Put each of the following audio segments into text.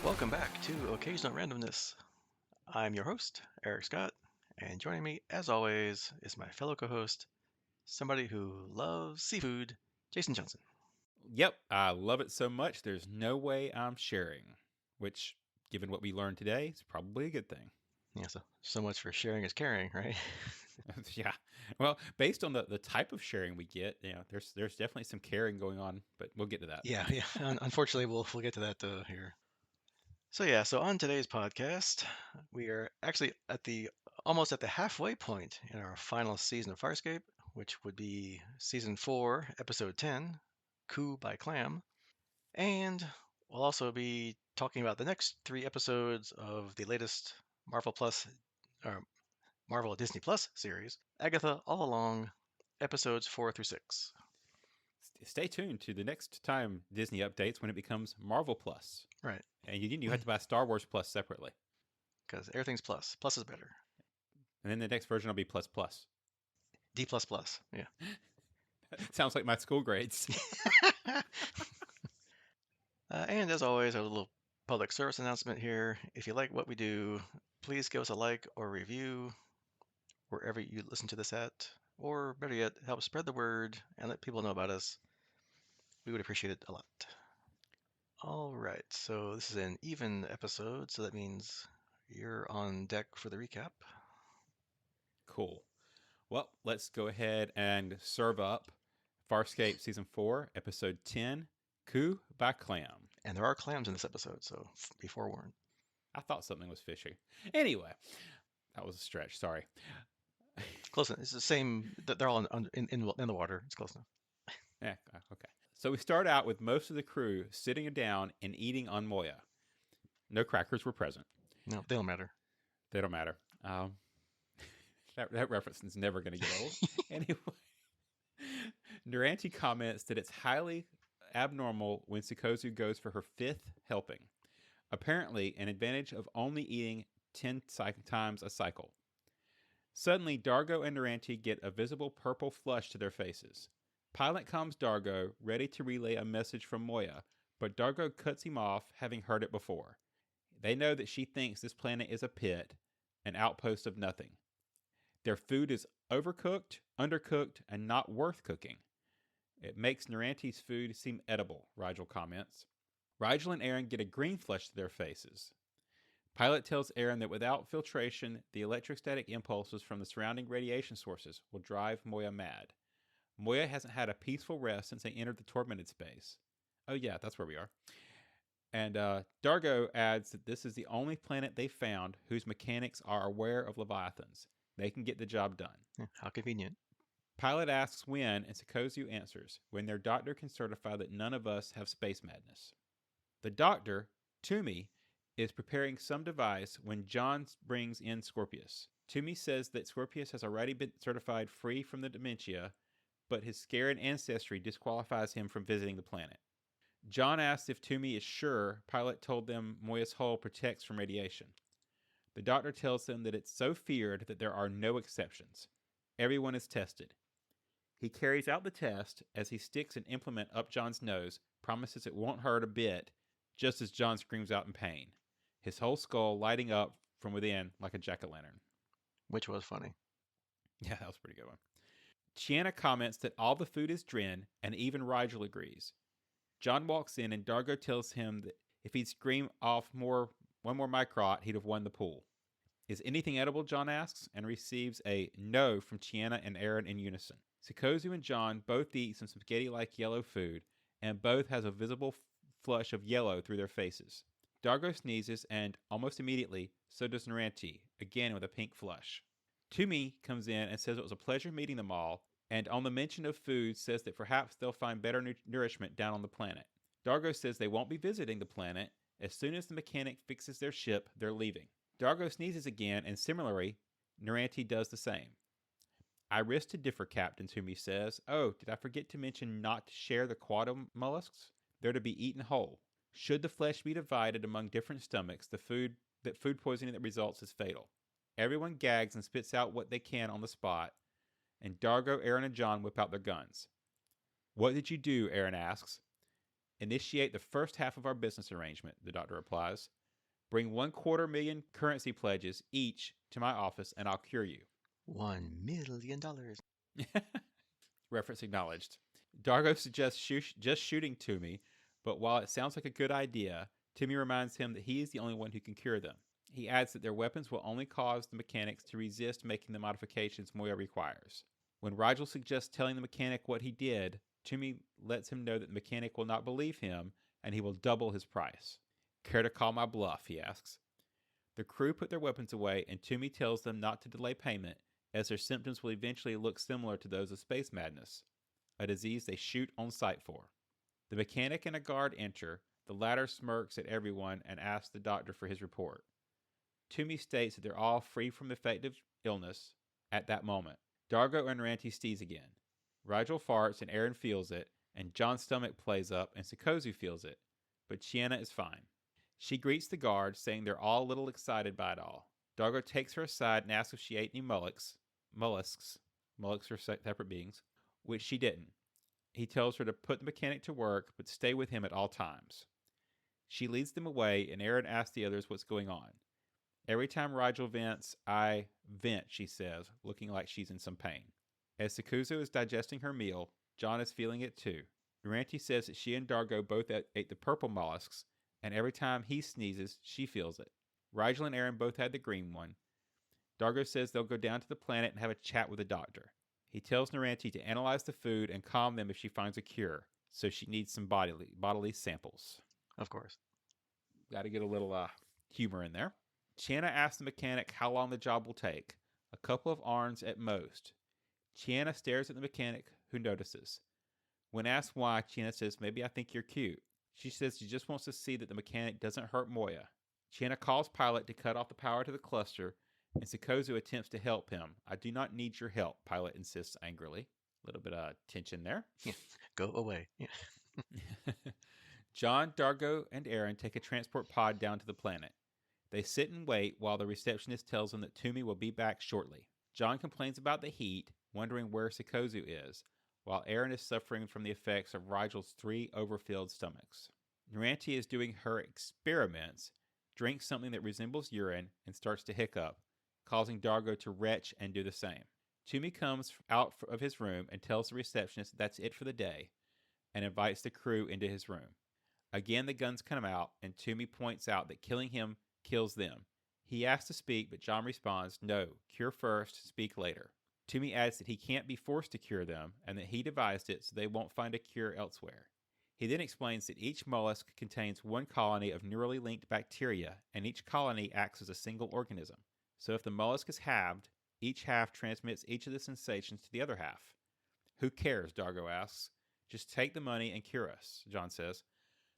Welcome back to Occasional Randomness. I'm your host, Eric Scott, and joining me, as always, is my fellow co-host, somebody who loves seafood, Jason Johnson. Yep, I love it so much, there's no way I'm sharing. Which, given what we learned today, is probably a good thing. Yeah, so much for sharing is caring, right? Yeah. Well, based on the type of sharing we get, there's definitely some caring going on, but we'll get to that. Yeah. Unfortunately, we'll get to that here. So on today's podcast, we are actually almost at the halfway point in our final season of Farscape, which would be season 4, episode 10, Coup by Clam. And we'll also be talking about the next 3 episodes of the latest Marvel Plus or Marvel Disney Plus series, Agatha All Along, episodes 4 through 6. Stay tuned to the next time Disney updates when it becomes Marvel Plus. Right, And you have to buy Star Wars Plus separately. because everything's plus. Plus is better. And then the next version will be Plus Plus. D plus plus. Yeah. Sounds like my school grades. And as always, a little public service announcement here. If you like what we do, please give us a like or review wherever you listen to this at, or better yet, help spread the word and let people know about us. We would appreciate it a lot. All right, so this is an even episode, so that means you're on deck for the recap. Cool. Well, let's go ahead and serve up Farscape Season 4, Episode 10, Coup by Clam. And there are clams in this episode, so be forewarned. I thought something was fishy. Anyway, that was a stretch. Sorry. Close enough. It's the same. They're all in the water. It's close enough. Yeah, okay. So we start out with most of the crew sitting down and eating on Moya. No crackers were present. No, they don't matter. They don't matter. That reference is never going to get old. Anyway, Naranti comments that it's highly abnormal when Sikozu goes for her 5th helping. Apparently, an advantage of only eating 10 times a cycle. Suddenly, Dargo and Naranti get a visible purple flush to their faces. Pilot calms Dargo, ready to relay a message from Moya, but Dargo cuts him off, having heard it before. They know that she thinks this planet is a pit, an outpost of nothing. Their food is overcooked, undercooked, and not worth cooking. It makes Naranti's food seem edible, Rigel comments. Rigel and Aaron get a green flush to their faces. Pilot tells Aaron that without filtration, the electrostatic impulses from the surrounding radiation sources will drive Moya mad. Moya hasn't had a peaceful rest since they entered the Tormeted Space. Oh yeah, that's where we are. And Dargo adds that this is the only planet they've found whose mechanics are aware of Leviathans. They can get the job done. How convenient. Pilot asks when, and Sikozu answers, when their doctor can certify that none of us have space madness. The doctor, Toomey, is preparing some device when John brings in Scorpius. Toomey says that Scorpius has already been certified free from the dementia, but his Scaran ancestry disqualifies him from visiting the planet. John asks if Toomey is sure Pilot told them Moya's hull protects from radiation. The doctor tells them that it's so feared that there are no exceptions. Everyone is tested. He carries out the test as he sticks an implement up John's nose, promises it won't hurt a bit, just as John screams out in pain, his whole skull lighting up from within like a jack-o'-lantern. Which was funny. Yeah, that was a pretty good one. Chiana comments that all the food is Dren, and even Rigel agrees. John walks in, and Dargo tells him that if he'd scream off one more microt, he'd have won the pool. Is anything edible, John asks, and receives a no from Chiana and Aaron in unison. Sikozu and John both eat some spaghetti-like yellow food, and both has a visible flush of yellow through their faces. Dargo sneezes, and almost immediately, so does Naranti, again with a pink flush. Toomey comes in and says it was a pleasure meeting them all, and on the mention of food says that perhaps they'll find better nourishment down on the planet. Dargo says they won't be visiting the planet. As soon as the mechanic fixes their ship, they're leaving. Dargo sneezes again, and similarly, Naranti does the same. I risk to differ, Captain, Toomey says. Oh, did I forget to mention not to share the quad mollusks? They're to be eaten whole. Should the flesh be divided among different stomachs, food poisoning that results is fatal. Everyone gags and spits out what they can on the spot, and Dargo, Aaron, and John whip out their guns. What did you do? Aaron asks. Initiate the first half of our business arrangement, the doctor replies. Bring $250,000 currency pledges each to my office and I'll cure you. $1 million. Reference acknowledged. Dargo suggests just shooting Toomey, but while it sounds like a good idea, Toomey reminds him that he is the only one who can cure them. He adds that their weapons will only cause the mechanics to resist making the modifications Moya requires. When Rigel suggests telling the mechanic what he did, Toomey lets him know that the mechanic will not believe him and he will double his price. Care to call my bluff, he asks. The crew put their weapons away and Toomey tells them not to delay payment as their symptoms will eventually look similar to those of space madness, a disease they shoot on sight for. The mechanic and a guard enter. The latter smirks at everyone and asks the doctor for his report. Toomey states that they're all free from the effect of illness at that moment. Dargo and Ranty sneeze again. Rigel farts and Aaron feels it, and John's stomach plays up and Sikozu feels it, but Chiana is fine. She greets the guard, saying they're all a little excited by it all. Dargo takes her aside and asks if she ate any mollusks are separate beings, which she didn't. He tells her to put the mechanic to work, but stay with him at all times. She leads them away, and Aaron asks the others what's going on. Every time Rigel vents, I vent, she says, looking like she's in some pain. As Sikozu is digesting her meal, John is feeling it too. Ranty says that she and Dargo both ate the purple mollusks, and every time he sneezes, she feels it. Rigel and Aaron both had the green one. Dargo says they'll go down to the planet and have a chat with the doctor. He tells Naranti to analyze the food and calm them if she finds a cure, so she needs some bodily samples. Of course. Got to get a little humor in there. Chiana asks the mechanic how long the job will take. A couple of arms at most. Chiana stares at the mechanic, who notices. When asked why, Chiana says, maybe I think you're cute. She says she just wants to see that the mechanic doesn't hurt Moya. Chiana calls Pilot to cut off the power to the cluster, and Sikozu attempts to help him. I do not need your help, Pilot insists angrily. A little bit of tension there. Yeah. Go away. Yeah. John, Dargo, and Aaron take a transport pod down to the planet. They sit and wait while the receptionist tells them that Toomey will be back shortly. John complains about the heat, wondering where Sikozu is, while Aaron is suffering from the effects of Rigel's 3 overfilled stomachs. Naranti is doing her experiments, drinks something that resembles urine, and starts to hiccup, causing Dargo to retch and do the same. Toomey comes out of his room and tells the receptionist that's it for the day, and invites the crew into his room. Again, the guns come out, and Toomey points out that killing him kills them. He asks to speak, but John responds, no, cure first, speak later. Toomey adds that he can't be forced to cure them, and that he devised it so they won't find a cure elsewhere. He then explains that each mollusk contains 1 colony of neurally linked bacteria, and each colony acts as a single organism. So if the mollusk is halved, each half transmits each of the sensations to the other half. Who cares, Dargo asks. Just take the money and cure us, John says.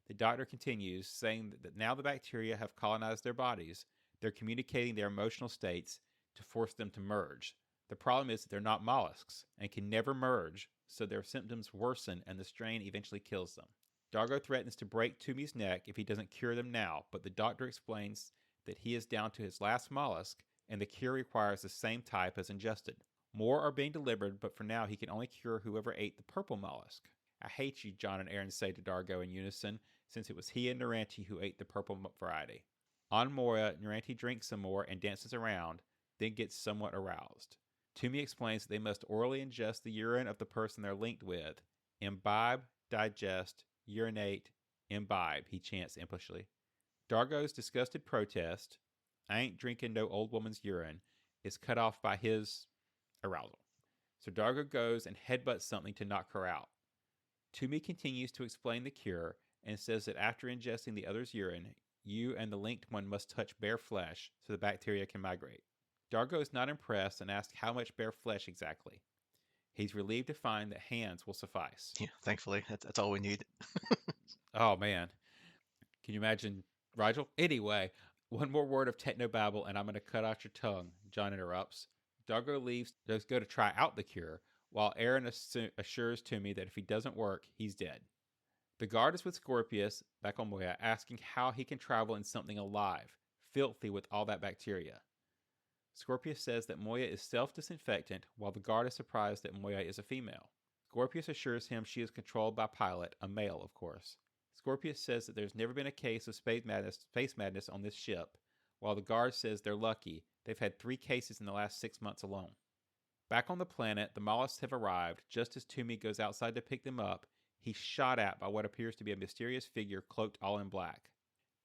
The doctor continues, saying that now the bacteria have colonized their bodies, they're communicating their emotional states to force them to merge. The problem is that they're not mollusks and can never merge, so their symptoms worsen and the strain eventually kills them. Dargo threatens to break Toomey's neck if he doesn't cure them now, but the doctor explains that he is down to his last mollusk and the cure requires the same type as ingested. More are being delivered, but for now he can only cure whoever ate the purple mollusk. I hate you, John and Aaron say to Dargo in unison, since it was he and Naranti who ate the purple variety. On Moya, Naranti drinks some more and dances around, then gets somewhat aroused. Toomey explains that they must orally ingest the urine of the person they're linked with. Imbibe, digest, urinate, imbibe, he chants impishly. Dargo's disgusted protest, I ain't drinking no old woman's urine, is cut off by his arousal. So Dargo goes and headbutts something to knock her out. Toomey continues to explain the cure and says that after ingesting the other's urine, you and the linked one must touch bare flesh so the bacteria can migrate. Dargo is not impressed and asks how much bare flesh exactly. He's relieved to find that hands will suffice. Yeah, thankfully, that's all we need. Oh, man. Can you imagine Rigel? Anyway, one more word of technobabble and I'm going to cut out your tongue, John interrupts. Dargo leaves to go to try out the cure, while Aaron assures Toomey that if he doesn't work, he's dead. The guard is with Scorpius, back on Moya, asking how he can travel in something alive, filthy with all that bacteria. Scorpius says that Moya is self-disinfectant, while the guard is surprised that Moya is a female. Scorpius assures him she is controlled by Pilot, a male, of course. Scorpius says that there's never been a case of space madness on this ship, while the guard says they're lucky. They've had 3 cases in the last 6 months alone. Back on the planet, the mollusks have arrived. Just as Toomey goes outside to pick them up, he's shot at by what appears to be a mysterious figure cloaked all in black.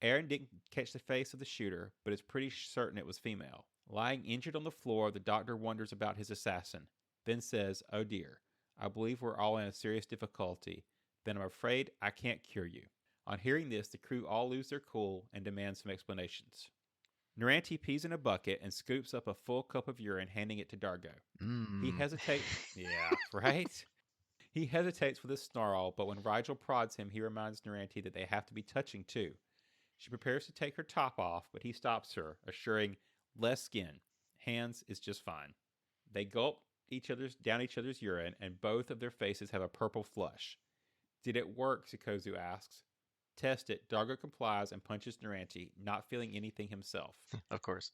Aaron didn't catch the face of the shooter, but is pretty certain it was female. Lying injured on the floor, the doctor wonders about his assassin, then says, "Oh dear, I believe we're all in a serious difficulty. Then I'm afraid I can't cure you." On hearing this, the crew all lose their cool and demand some explanations. Naranti pees in a bucket and scoops up a full cup of urine, handing it to Dargo. He Mmm. hesitates. Yeah, right? He hesitates with a snarl, but when Rigel prods him, he reminds Naranti that they have to be touching too. She prepares to take her top off, but he stops her, assuring, "Less skin. Hands is just fine." They gulp down each other's urine, and both of their faces have a purple flush. "Did it work?" Sikozu asks. "Test it." Dargo complies and punches Naranti, not feeling anything himself. Of course.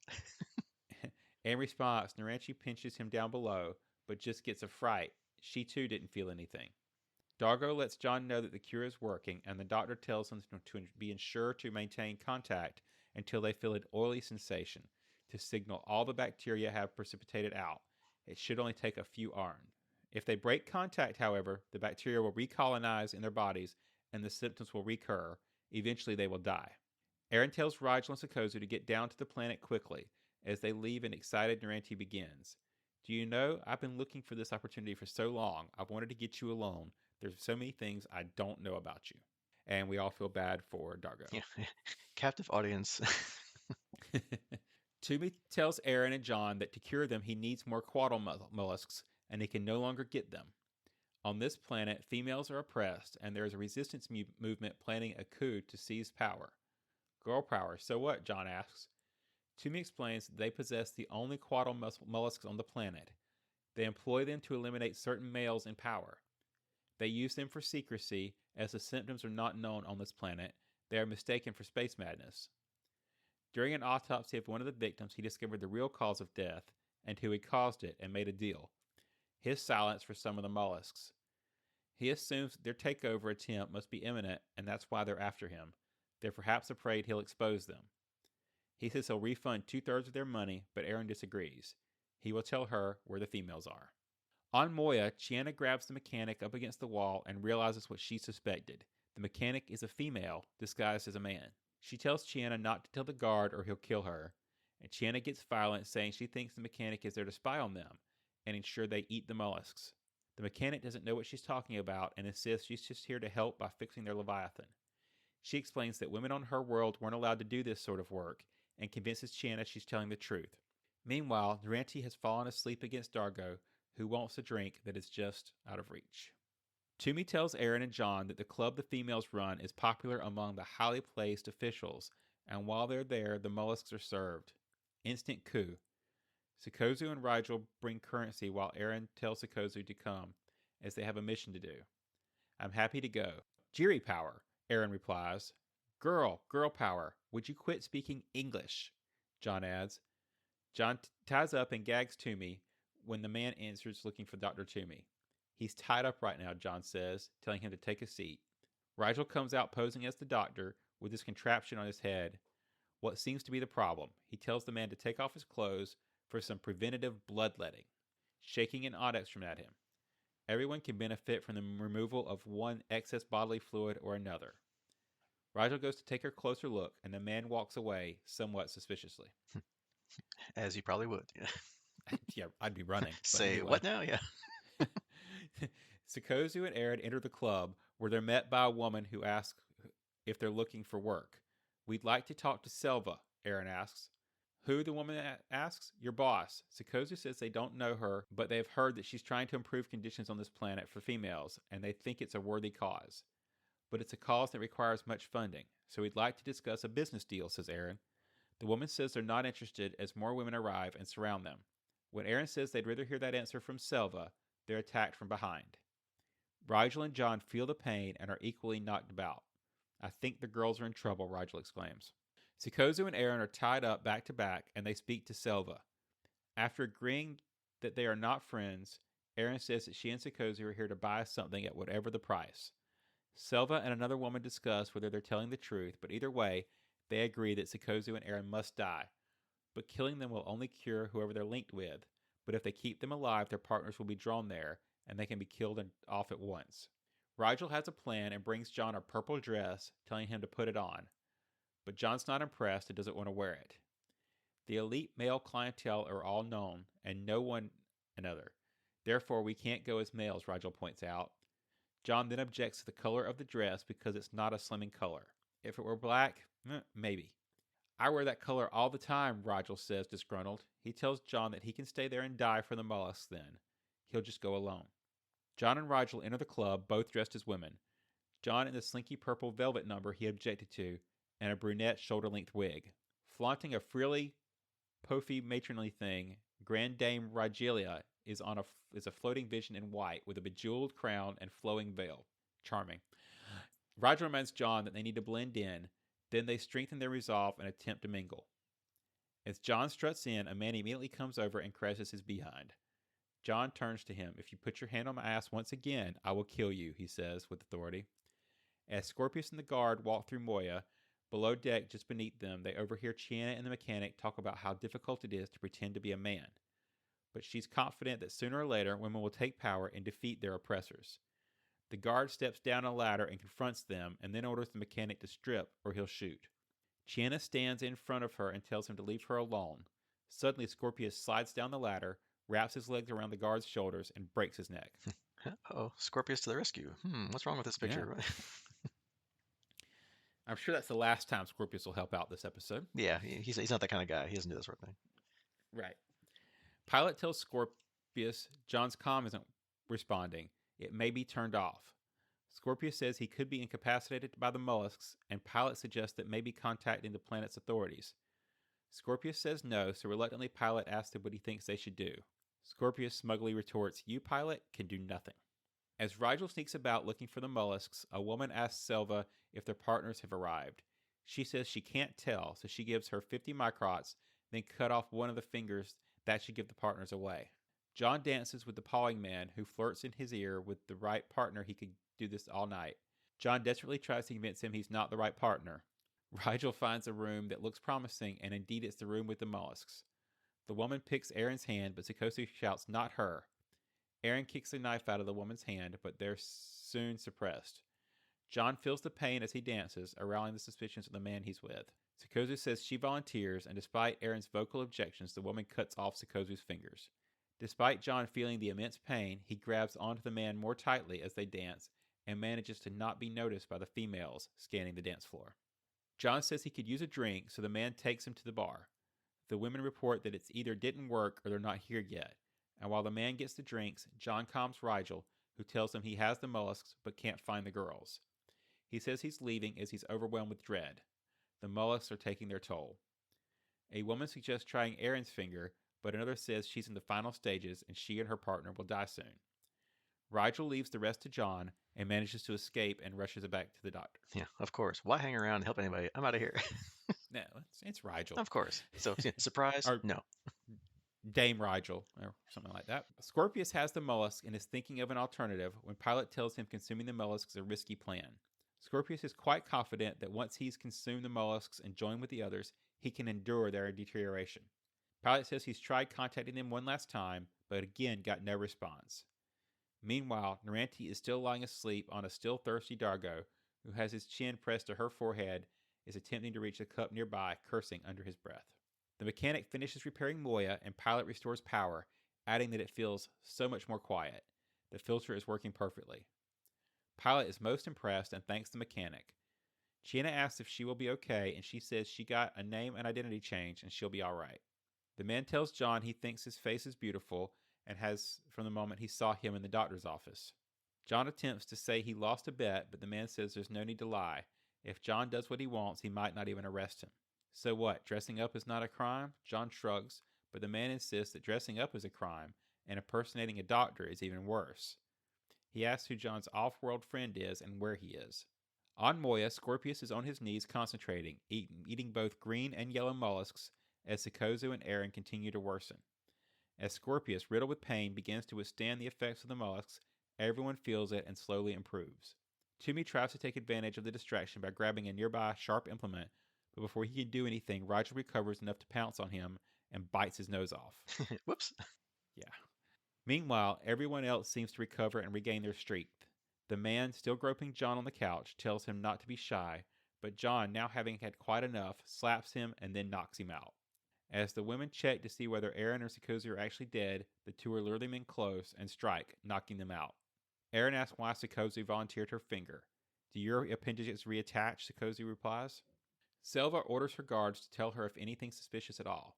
In response, Naranti pinches him down below, but just gets a fright. She too didn't feel anything. Dargo lets John know that the cure is working, and the doctor tells them to be sure to maintain contact until they feel an oily sensation, to signal all the bacteria have precipitated out. It should only take a few hours. If they break contact, however, the bacteria will recolonize in their bodies and the symptoms will recur. Eventually, they will die. Aaron tells Rigel and Sikozu to get down to the planet quickly. As they leave, an excited Naranti begins. "Do you know, I've been looking for this opportunity for so long. I've wanted to get you alone. There's so many things I don't know about you." And we all feel bad for Dargo. Yeah. Captive audience. Toomey tells Aaron and John that to cure them, he needs more quaddle mollusks, and he can no longer get them. On this planet, females are oppressed, and there is a resistance movement planning a coup to seize power. "Girl power, so what?" John asks. Toomey explains that they possess the only quaddle mollusks on the planet. They employ them to eliminate certain males in power. They use them for secrecy, as the symptoms are not known on this planet. They are mistaken for space madness. During an autopsy of one of the victims, he discovered the real cause of death and who had caused it, and made a deal: his silence for some of the mollusks. He assumes that their takeover attempt must be imminent, and that's why they're after him. They're perhaps afraid he'll expose them. He says he'll refund 2/3 of their money, but Aaron disagrees. He will tell her where the females are. On Moya, Chiana grabs the mechanic up against the wall and realizes what she suspected. The mechanic is a female disguised as a man. She tells Chiana not to tell the guard or he'll kill her, and Chiana gets violent, saying she thinks the mechanic is there to spy on them and ensure they eat the mollusks. The mechanic doesn't know what she's talking about and insists she's just here to help by fixing their Leviathan. She explains that women on her world weren't allowed to do this sort of work, and convinces Chiana she's telling the truth. Meanwhile, Naranti has fallen asleep against Dargo, who wants a drink that is just out of reach. Toomey tells Aaron and John that the club the females run is popular among the highly placed officials, and while they're there, the mollusks are served. Instant coup. Sikozu and Rigel bring currency while Aaron tells Sikozu to come, as they have a mission to do. "I'm happy to go." "Jiri power," Aaron replies. Girl power. Would you quit speaking English?" John adds. John ties up and gags Toomey when the man answers looking for Dr. Toomey. "He's tied up right now," John says, telling him to take a seat. Rigel comes out posing as the doctor, with his contraption on his head. What seems to be the problem? He tells the man to take off his clothes for some preventative bloodletting, shaking an onyx at him. Everyone can benefit from the removal of one excess bodily fluid or another. Rigel goes to take a closer look, and the man walks away somewhat suspiciously. As you probably would. Yeah. Yeah, I'd be running. Say, anyway. what now? Yeah. Sikozu and Aaron enter the club, where they're met by a woman who asks if they're looking for work. "We'd like to talk to Selva," Aaron asks. "Who?" the woman asks. "Your boss." Sikozu says they don't know her, but they have heard that she's trying to improve conditions on this planet for females, and they think it's a worthy cause. But it's a cause that requires much funding, so we'd like to discuss a business deal, says Aaron. The woman says they're not interested as more women arrive and surround them. When Aaron says they'd rather hear that answer from Selva, they're attacked from behind. Rigel and John feel the pain and are equally knocked about. "I think the girls are in trouble," Rigel exclaims. Sikozu and Aaron are tied up back to back, and they speak to Selva. After agreeing that they are not friends, Aaron says that she and Sikozu are here to buy something at whatever the price. Selva and another woman discuss whether they're telling the truth, but either way, they agree that Sikozu and Aaron must die. But killing them will only cure whoever they're linked with. But if they keep them alive, their partners will be drawn there, and they can be killed off at once. Rigel has a plan and brings John a purple dress, telling him to put it on. But John's not impressed and doesn't want to wear it. The elite male clientele are all known, and no one another. Therefore, we can't go as males, Rigel points out. John then objects to the color of the dress because it's not a slimming color. If it were black, maybe. I wear that color all the time, Rigel says, disgruntled. He tells John that he can stay there and die for the mollusks then. He'll just go alone. John and Rigel enter the club, both dressed as women. John in the slinky purple velvet number he objected to, and a brunette shoulder-length wig. Flaunting a frilly, poofy matronly thing, Grand Dame Rigelia is a floating vision in white with a bejeweled crown and flowing veil. Charming. Rigel reminds John that they need to blend in. Then they strengthen their resolve and attempt to mingle. As John struts in, a man immediately comes over and crashes his behind. John turns to him. If you put your hand on my ass once again, I will kill you, he says with authority. As Scorpius and the guard walk through Moya, below deck just beneath them, they overhear Chiana and the mechanic talk about how difficult it is to pretend to be a man. But she's confident that sooner or later women will take power and defeat their oppressors. The guard steps down a ladder and confronts them, and then orders the mechanic to strip or he'll shoot. Chiana stands in front of her and tells him to leave her alone. Suddenly, Scorpius slides down the ladder, wraps his legs around the guard's shoulders, and breaks his neck. Oh, Scorpius to the rescue. What's wrong with this picture? Yeah. I'm sure that's the last time Scorpius will help out this episode. Yeah, he's not that kind of guy. He doesn't do that sort of thing. Right. Pilot tells Scorpius John's comm isn't responding. It may be turned off. Scorpius says he could be incapacitated by the mollusks, and Pilot suggests that maybe contacting the planet's authorities. Scorpius says no, so reluctantly Pilot asks him what he thinks they should do. Scorpius smugly retorts, "You, Pilot, can do nothing." As Rigel sneaks about looking for the mollusks, a woman asks Selva if their partners have arrived. She says she can't tell, so she gives her 50 microts, then cut off one of the fingers that should give the partners away. John dances with the pawing man, who flirts in his ear with the right partner. He could do this all night. John desperately tries to convince him he's not the right partner. Rigel finds a room that looks promising, and indeed it's the room with the mollusks. The woman picks Aaron's hand, but Sikozu shouts, "Not her." Aaron kicks the knife out of the woman's hand, but they're soon suppressed. John feels the pain as he dances, arousing the suspicions of the man he's with. Sikozu says she volunteers, and despite Aaron's vocal objections, the woman cuts off Sikozu's fingers. Despite John feeling the immense pain, he grabs onto the man more tightly as they dance and manages to not be noticed by the females scanning the dance floor. John says he could use a drink, so the man takes him to the bar. The women report that it's either didn't work or they're not here yet, and while the man gets the drinks, John calms Rigel, who tells him he has the mollusks but can't find the girls. He says he's leaving as he's overwhelmed with dread. The mollusks are taking their toll. A woman suggests trying Aaron's finger, but another says she's in the final stages and she and her partner will die soon. Rigel leaves the rest to John and manages to escape and rushes back to the doctor. Yeah, of course. Why hang around and help anybody? I'm out of here. No, it's Rigel. Of course. So, surprise? Or No. Dame Rigel, or something like that. Scorpius has the mollusk and is thinking of an alternative when Pilot tells him consuming the mollusks is a risky plan. Scorpius is quite confident that once he's consumed the mollusks and joined with the others, he can endure their deterioration. Pilot says he's tried contacting them one last time, but again got no response. Meanwhile, Naranti is still lying asleep on a still thirsty Dargo, who has his chin pressed to her forehead, is attempting to reach a cup nearby, cursing under his breath. The mechanic finishes repairing Moya, and Pilot restores power, adding that it feels so much more quiet. The filter is working perfectly. Pilot is most impressed and thanks the mechanic. Chiana asks if she will be okay, and she says she got a name and identity change and she'll be alright. The man tells John he thinks his face is beautiful and has from the moment he saw him in the doctor's office. John attempts to say he lost a bet, but the man says there's no need to lie. If John does what he wants, he might not even arrest him. So what, dressing up is not a crime? John shrugs, but the man insists that dressing up is a crime, and impersonating a doctor is even worse. He asks who John's off-world friend is and where he is. On Moya, Scorpius is on his knees concentrating, eating both green and yellow mollusks as Sikozu and Aaron continue to worsen. As Scorpius, riddled with pain, begins to withstand the effects of the mollusks, everyone feels it and slowly improves. Toomey tries to take advantage of the distraction by grabbing a nearby sharp implement, but before he can do anything, Rigel recovers enough to pounce on him and bites his nose off. Whoops. Yeah. Meanwhile, everyone else seems to recover and regain their strength. The man, still groping John on the couch, tells him not to be shy, but John, now having had quite enough, slaps him and then knocks him out. As the women check to see whether Aaron or Sikozu are actually dead, the two are lure them in close and strike, knocking them out. Aaron asks why Sikozu volunteered her finger. Do your appendages reattach? Sikozu replies. Selva orders her guards to tell her if anything suspicious at all.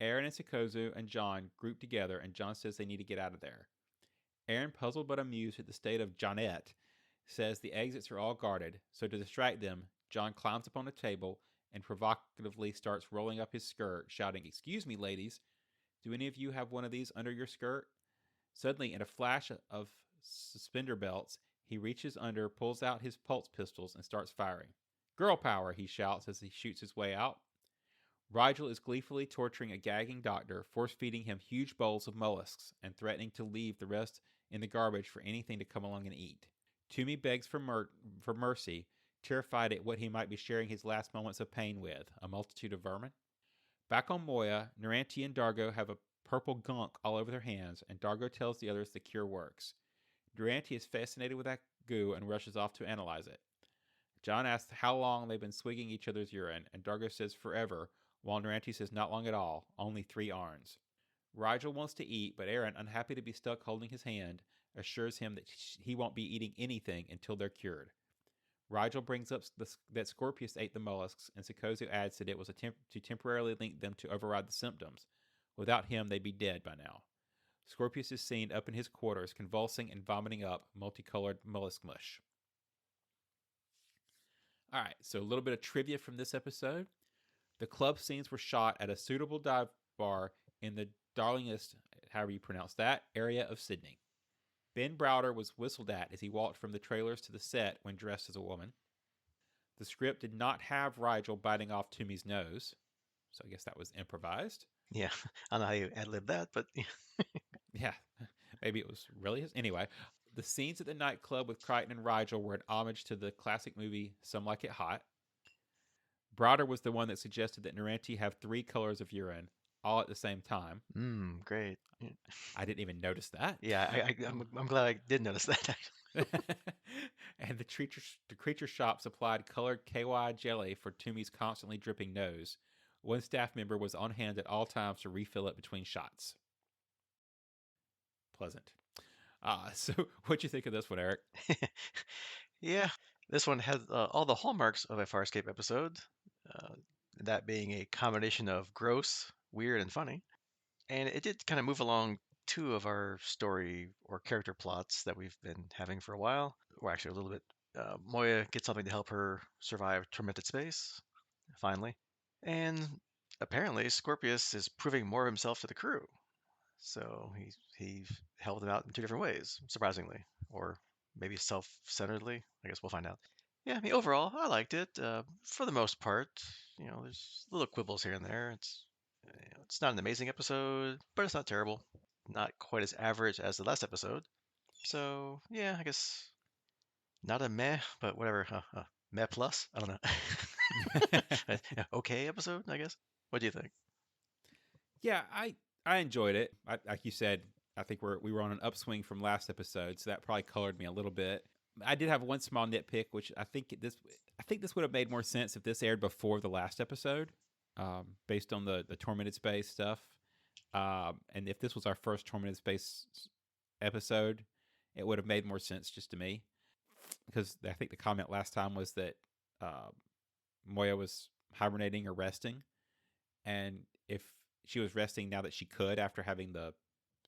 Aaron and Sikozu and John group together, and John says they need to get out of there. Aaron, puzzled but amused at the state of Johnette, says the exits are all guarded, so to distract them, John climbs upon a table and provocatively starts rolling up his skirt, shouting, "Excuse me, ladies, do any of you have one of these under your skirt?" Suddenly, in a flash of suspender belts, he reaches under, pulls out his pulse pistols, and starts firing. "Girl power," he shouts as he shoots his way out. Rigel is gleefully torturing a gagging doctor, force-feeding him huge bowls of mollusks and threatening to leave the rest in the garbage for anything to come along and eat. Toomey begs for mercy, terrified at what he might be sharing his last moments of pain with, a multitude of vermin. Back on Moya, Naranti and Dargo have a purple gunk all over their hands, and Dargo tells the others the cure works. Naranti is fascinated with that goo and rushes off to analyze it. John asks how long they've been swigging each other's urine, and Dargo says forever, while Naranti says not long at all, only 3 arns. Rigel wants to eat, but Aaron, unhappy to be stuck holding his hand, assures him that he won't be eating anything until they're cured. Rigel brings up that Scorpius ate the mollusks, and Sikozu adds that it was to temporarily link them to override the symptoms. Without him, they'd be dead by now. Scorpius is seen up in his quarters, convulsing and vomiting up multicolored mollusk mush. All right, so a little bit of trivia from this episode. The club scenes were shot at a suitable dive bar in the Darlingest, however you pronounce that, area of Sydney. Ben Browder was whistled at as he walked from the trailers to the set when dressed as a woman. The script did not have Rigel biting off Toomey's nose, so I guess that was improvised. Yeah, I don't know how you ad-lib that, but Yeah, maybe it was really his. Anyway, the scenes at the nightclub with Crichton and Rigel were an homage to the classic movie Some Like It Hot. Browder was the one that suggested that Naranti have 3 colors of urine, all at the same time. great. Yeah, I didn't even notice that. I'm glad I did notice that. And the creature shop supplied colored KY jelly for Toomey's constantly dripping nose. One staff member was on hand at all times to refill it between shots. Pleasant. So what'd you think of this one, Eric? Yeah, this one has all the hallmarks of a Farscape episode, uh, that being a combination of gross, weird, and funny. And it did kind of move along 2 of our story or character plots that we've been having for a while, or actually a little bit. Moya gets something to help her survive Tormented Space, finally. And apparently, Scorpius is proving more of himself to the crew. So he helped them out in 2 different ways, surprisingly, or maybe self-centeredly. I guess we'll find out. Yeah, I mean, overall, I liked it. For the most part, there's little quibbles here and there. It's not an amazing episode, but it's not terrible. Not quite as average as the last episode. So yeah, I guess not a meh, but whatever. Meh plus. I don't know. Okay episode, I guess. What do you think? Yeah, I enjoyed it. Like you said, I think we were on an upswing from last episode, so that probably colored me a little bit. I did have one small nitpick, which I think this would have made more sense if this aired before the last episode, based on the Tormented Space stuff. And if this was our first Tormented Space episode, it would have made more sense just to me, because I think the comment last time was that Moya was hibernating or resting, and if she was resting now that she could after having the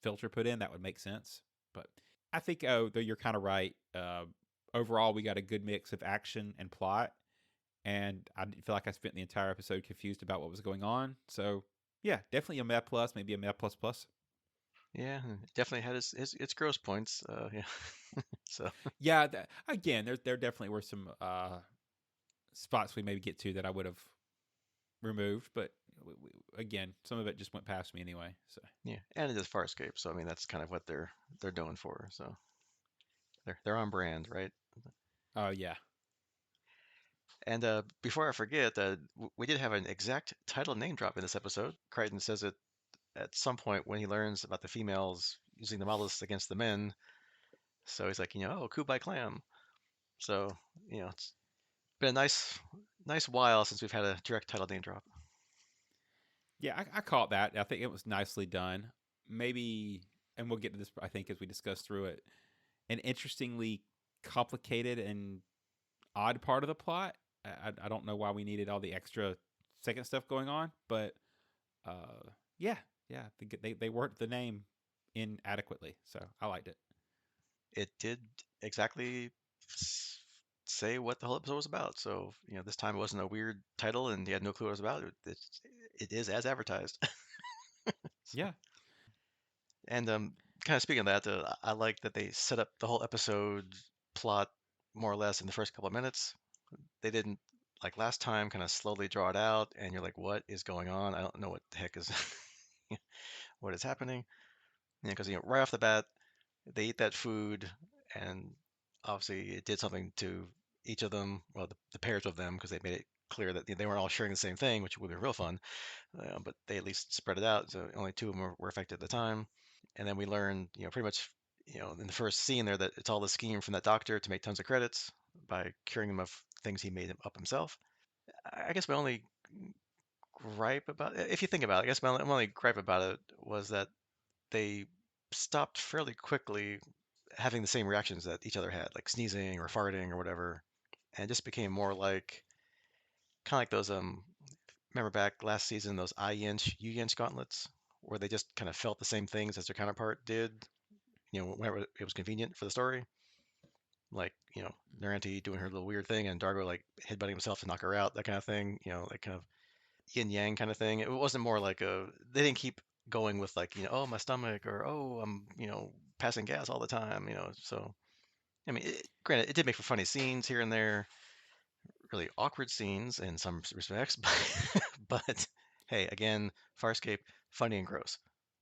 filter put in, that would make sense. But I think, though, you're kind of right. Overall, we got a good mix of action and plot, and I didn't feel like I spent the entire episode confused about what was going on. So yeah, definitely a Meh plus, maybe a Meh plus plus. Yeah, definitely had its gross points. Yeah. So Yeah, again, there definitely were some spots we maybe get to that I would have removed, but again, some of it just went past me anyway. So yeah, and it is Farscape, so I mean that's kind of what they're doing for. So they're on brand, right? Oh yeah. And before I forget, we did have an exact title name drop in this episode. Crichton says it at some point when he learns about the females using the mollusks against the men. So he's like, oh, Coup by Clam. So, it's been a nice while since we've had a direct title name drop. Yeah, I caught that. I think it was nicely done. Maybe, and we'll get to this, I think, as we discuss through it. An interestingly complicated and odd part of the plot. I don't know why we needed all the extra second stuff going on, but yeah, yeah, they worked the name in adequately, so I liked it. It did exactly s- say what the whole episode was about. So, this time it wasn't a weird title and you had no clue what it was about. It is as advertised. So, Yeah, and kind of speaking of that, I like that they set up the whole episode plot more or less in the first couple of minutes. They didn't like last time kind of slowly draw it out, and you're like, what is going on? I don't know what the heck is what is happening. Because right off the bat, they eat that food, and obviously it did something to each of them, well, the pairs of them, because they made it clear that they weren't all sharing the same thing, which would be real fun. But they at least spread it out, so only two of them were affected at the time. And then we learned, pretty much, in the first scene there, that it's all the scheme from that doctor to make tons of credits by curing him of things he made up himself. I guess my only gripe about, if you think about it, I guess my only gripe about it was that they stopped fairly quickly having the same reactions that each other had, like sneezing or farting or whatever, and it just became more like kind of like those remember back last season those I inch U inch gauntlets where they just kind of felt the same things as their counterpart did, whenever it was convenient for the story. Like, Naranti doing her little weird thing and Dargo like headbutting himself to knock her out, that kind of thing, like kind of yin yang kind of thing. It wasn't more like they didn't keep going with like, oh, my stomach or oh, I'm, passing gas all the time, so I mean, granted, it did make for funny scenes here and there, really awkward scenes in some respects, but hey, again, Farscape, funny and gross.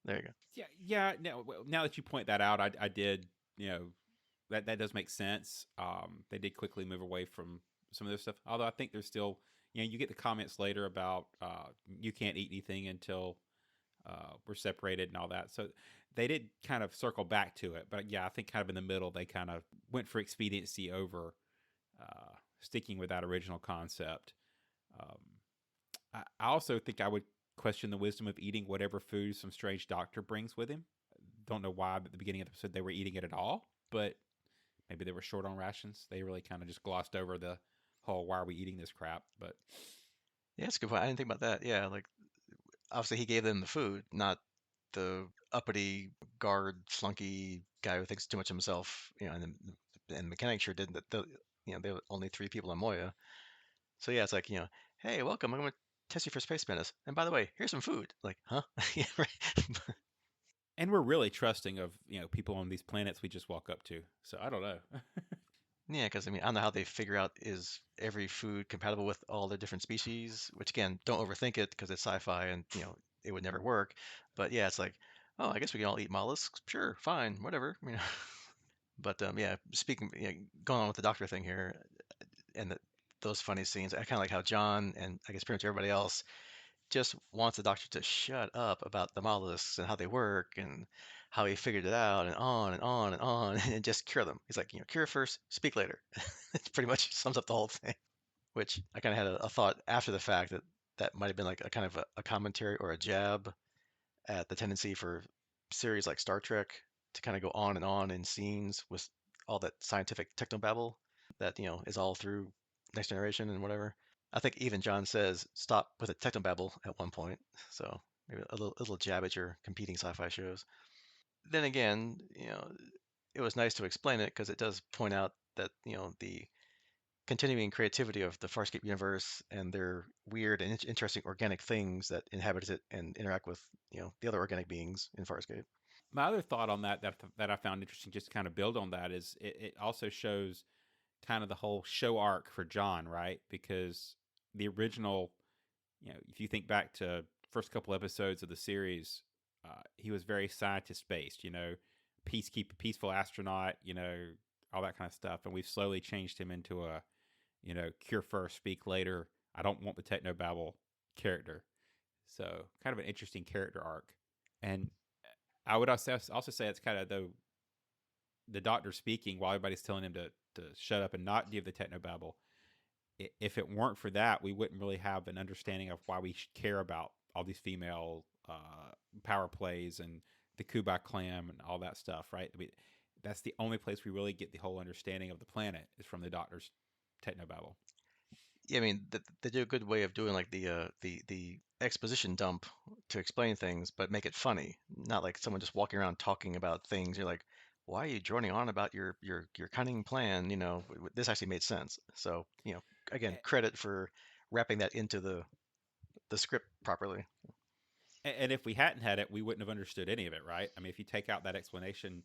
There you go. yeah, yeah. Now that you point that out, I did, you know, that does make sense. They did quickly move away from some of this stuff. Although I think there's still, you get the comments later about you can't eat anything until we're separated and all that. So they did kind of circle back to it. But yeah, I think kind of in the middle, they kind of went for expediency over sticking with that original concept. Um, I also think I would question the wisdom of eating whatever food some strange doctor brings with him. Don't know why, but at the beginning of the episode they were eating it at all, but maybe they were short on rations. They really kind of just glossed over the whole "why are we eating this crap?" But Yeah, that's a good point. I didn't think about that. Yeah, like obviously he gave them the food, not the uppity guard flunky guy who thinks too much of himself, and mechanic sure did that. There were only three people on Moya, so yeah, it's like hey, welcome. I'm gonna test you for space menace, and by the way, here's some food. Like, huh? Yeah, right. and we're really trusting of people on these planets we just walk up to. So I don't know. Yeah, because I mean, I don't know how they figure out is every food compatible with all the different species, which again, don't overthink it because it's sci-fi and it would never work. But yeah, it's like, oh, I guess we can all eat mollusks. Sure, fine, whatever. But yeah, speaking, going on with the doctor thing here, and those funny scenes, I kind of like how John and I guess pretty much everybody else just wants the doctor to shut up about the mollusks and how they work and how he figured it out and on and on and on and just cure them. He's like, cure first, speak later. It pretty much sums up the whole thing. Which I kind of had a thought after the fact that that might have been like a kind of a commentary or a jab at the tendency for series like Star Trek to kind of go on and on in scenes with all that scientific technobabble that is all through Next Generation and whatever. I think even John says stop with the technobabble at one point. So maybe a little jab at your competing sci-fi shows. Then again, it was nice to explain it because it does point out that the continuing creativity of the Farscape universe and their weird and interesting organic things that inhabit it and interact with the other organic beings in Farscape. My other thought on that I found interesting, just to kind of build on that, is it also shows kind of the whole show arc for John, right? Because the original, if you think back to first couple episodes of the series, he was very scientist based. Peacekeeper, peaceful astronaut. all that kind of stuff. And we've slowly changed him into a, cure first, speak later. I don't want the technobabble character. So kind of an interesting character arc. And I would also say it's kind of the doctor speaking while everybody's telling him to shut up and not give the technobabble. If it weren't for that, we wouldn't really have an understanding of why we should care about all these female power plays and the Coup by Clam and all that stuff, right? I mean, that's the only place we really get the whole understanding of the planet is from the doctor's technobabble. Yeah, I mean, they do a good way of doing like the exposition dump to explain things, but make it funny. Not like someone just walking around talking about things. You're like, why are you droning on about your cunning plan? This actually made sense. So, again, credit for wrapping that into the script properly. And if we hadn't had it, we wouldn't have understood any of it, right? I mean, if you take out that explanation,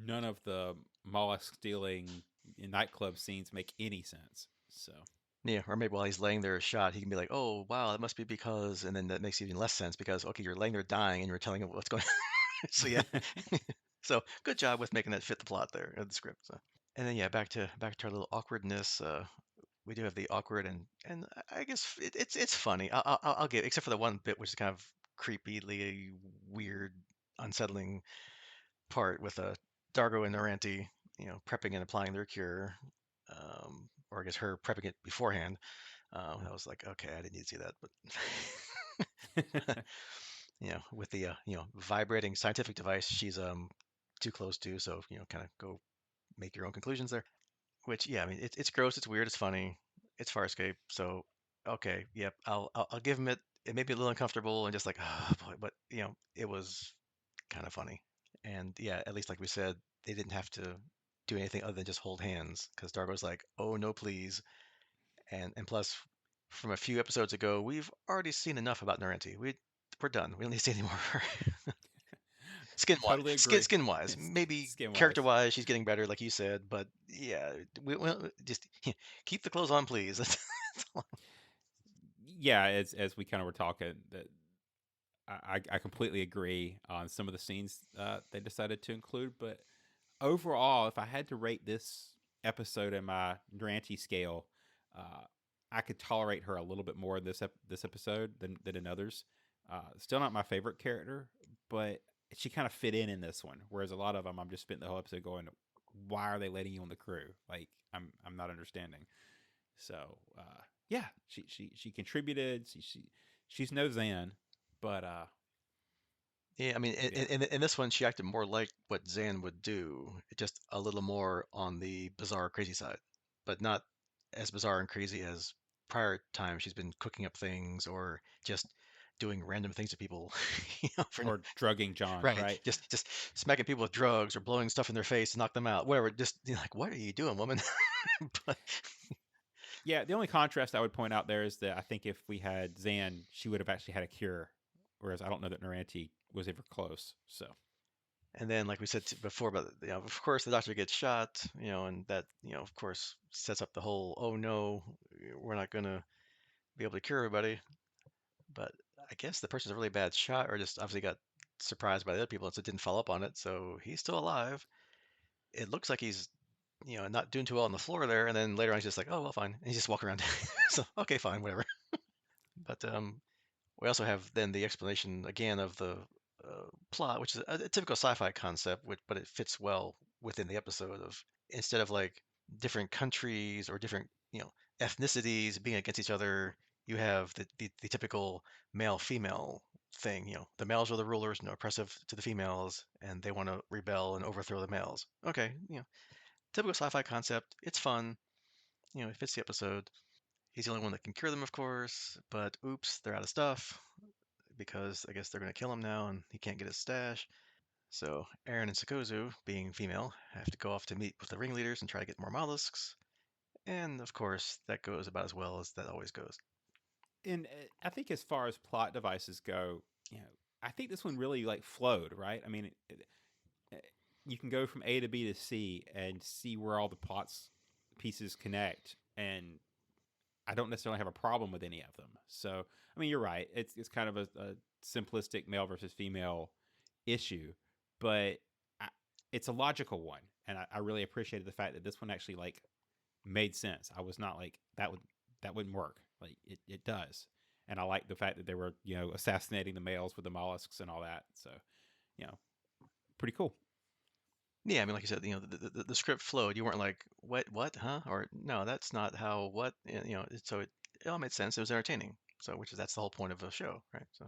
none of the mollusk stealing nightclub scenes make any sense. So Yeah, or maybe while he's laying there shot, he can be like, "Oh, wow, it must be because," and then that makes even less sense because okay, you're laying there dying and you're telling him what's going on. So yeah, so good job with making that fit the plot there of the script. So. And then yeah, back to our little awkwardness. We do have the awkward and I guess it's funny. I'll give except for the one bit which is kind of creepily weird, unsettling part with Dargo and Naranti, prepping and applying their cure, or I guess her prepping it beforehand. I was like, okay, I didn't need to see that, but with the vibrating scientific device, she's too close to, so kind of go make your own conclusions there. Which, yeah, I mean, it's gross, it's weird, it's funny, it's Farscape, so okay, yep, I'll give him it. It made me a little uncomfortable and just like, oh boy, but it was kind of funny, and yeah, at least like we said, they didn't have to do anything other than just hold hands because Dargo's like, oh no, please, and plus, from a few episodes ago, we've already seen enough about Narenti. We're done. We don't need to see any more of her. Skin wise, totally skin agree. skin wise, maybe Skin character wise, wise, she's getting better, like you said. But yeah, we just keep the clothes on, please. That's all. yeah. As we kind of were talking, that I completely agree on some of the scenes they decided to include, but overall, if I had to rate this episode in my Durante scale, uh, I could tolerate her a little bit more this episode than in others. Still not my favorite character, but she kind of fit in this one. Whereas a lot of them, I'm just spending the whole episode going, "Why are they letting you on the crew?" Like I'm not understanding. So yeah, she contributed. She's no Zan, but Yeah, I mean, yeah, in this one, she acted more like what Zan would do, just a little more on the bizarre, crazy side, but not as bizarre and crazy as prior times she's been cooking up things or just doing random things to people, for or drugging John, right, right? just smacking people with drugs or blowing stuff in their face to knock them out, whatever. Just like, what are you doing, woman? But Yeah, the only contrast I would point out there is that I think if we had Zan, she would have actually had a cure, whereas I don't know that Naranti was ever close. So and then, like we said before, but of course, the doctor gets shot, and that, of course, sets up the whole, oh no, we're not gonna be able to cure everybody. But I guess the person's a really bad shot, or just obviously got surprised by the other people, and so didn't follow up on it. So he's still alive. It looks like he's, not doing too well on the floor there. And then later on, he's just like, oh well, fine, and he just walk around. So okay, fine, whatever. But we also have then the explanation again of the plot, which is a typical sci-fi concept, but it fits well within the episode of instead of like different countries or different ethnicities being against each other, you have the typical male-female thing. The males are the rulers and oppressive to the females, and they want to rebel and overthrow the males. Okay, typical sci-fi concept. It's fun. It fits the episode. He's the only one that can cure them, of course, but oops, they're out of stuff because I guess they're going to kill him now and he can't get his stash. So Aaron and Sakozu, being female, have to go off to meet with the ringleaders and try to get more mollusks. And of course, that goes about as well as that always goes. and I think as far as plot devices go, I think this one really like flowed, right? I mean, you can go from A to B to C and see where all the plots pieces connect, and I don't necessarily have a problem with any of them. So, I mean, you're right. It's kind of a simplistic male versus female issue, but I, it's a logical one, and I really appreciated the fact that this one actually like made sense. I was not like that wouldn't work. Like it does, and I like the fact that they were assassinating the males with the mollusks and all that. So you know, pretty cool. Yeah, I mean, like you said, the script flowed. You weren't like, what, huh? Or no, that's not how, what, so it all made sense. It was entertaining. So, that's the whole point of a show, right? So,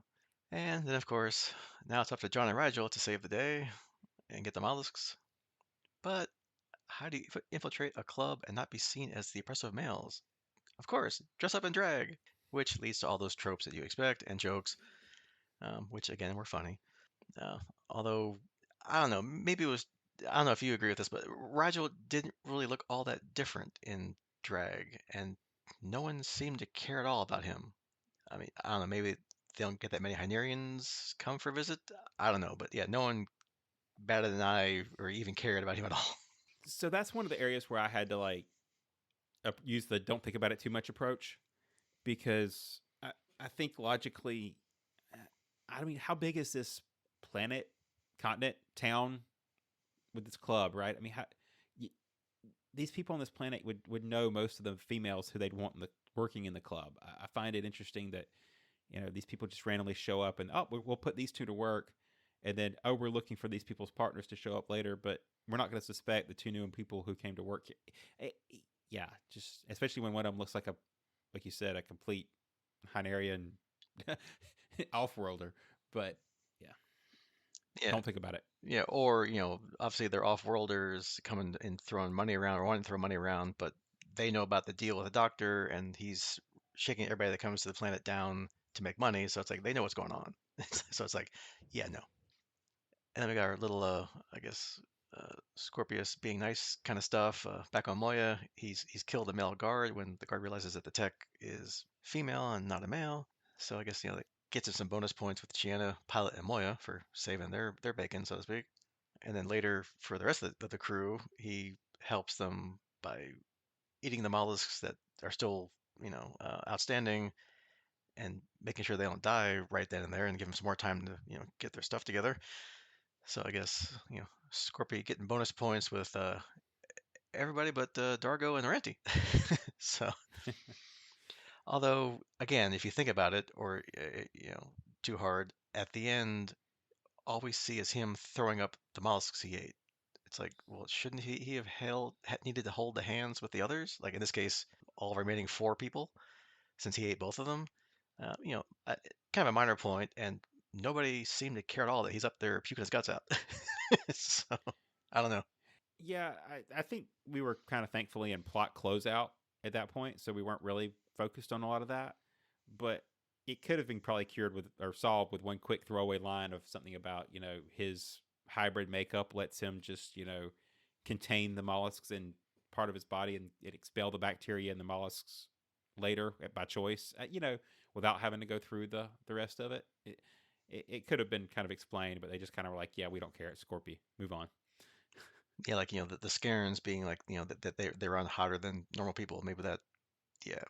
and then of course, now it's up to John and Rigel to save the day and get the mollusks. But how do you infiltrate a club and not be seen as the oppressive males? Of course, dress up in drag, which leads to all those tropes that you expect and jokes, which again were funny. Uh, Although, I don't know, maybe it was, I don't know if you agree with this, but Rigel didn't really look all that different in drag, and no one seemed to care at all about him. I mean, I don't know, maybe they don't get that many Hynerians come for a visit. I don't know, but yeah, no one batted an eye or even cared about him at all. So that's one of the areas where I had to like use the don't think about it too much approach because I think logically, uh, I mean, how big is this planet, continent, town with this club, right? I mean, y- these people on this planet would know most of the females who they'd want working in the club. I find it interesting that these people just randomly show up and we'll put these two to work, and then we're looking for these people's partners to show up later, but we're not going to suspect the two new people who came to work. Yeah, just especially when one of them looks like you said, a complete Hynerian off-worlder. But yeah, Yeah, don't think about it. yeah, or obviously they're off-worlders coming and throwing money around or wanting to throw money around, but they know about the deal with the doctor, and he's shaking everybody that comes to the planet down to make money. So it's like they know what's going on. So it's like, yeah, no. And then we got our little, I guess, Scorpius being nice kind of stuff. Back on Moya, he's killed a male guard when the guard realizes that the tech is female and not a male. So I guess that gets him some bonus points with Chiana, Pilot, and Moya for saving their bacon, so to speak. And then later, for the rest of the crew, he helps them by eating the mollusks that are still, outstanding, and making sure they don't die right then and there, and give them some more time to, get their stuff together. So I guess, Scorpio getting bonus points with everybody but Dargo and Ranty. So, although again, if you think about it, or too hard, at the end, all we see is him throwing up the mollusks he ate. It's like, well, shouldn't he have needed to hold the hands with the others? Like in this case, all remaining four people, since he ate both of them. Kind of a minor point, and nobody seemed to care at all that he's up there puking his guts out. So I don't know. Yeah, I think we were kind of thankfully in plot closeout at that point, so we weren't really focused on a lot of that. But it could have been probably cured with or solved with one quick throwaway line of something about his hybrid makeup lets him just contain the mollusks in part of his body and it expel the bacteria and the mollusks later by choice. Without having to go through the rest of it. It could have been kind of explained, but they just kind of were like, yeah, we don't care. It's Scorpy. Move on. Yeah, like the Scarens being like that they run hotter than normal people. Maybe that, yeah,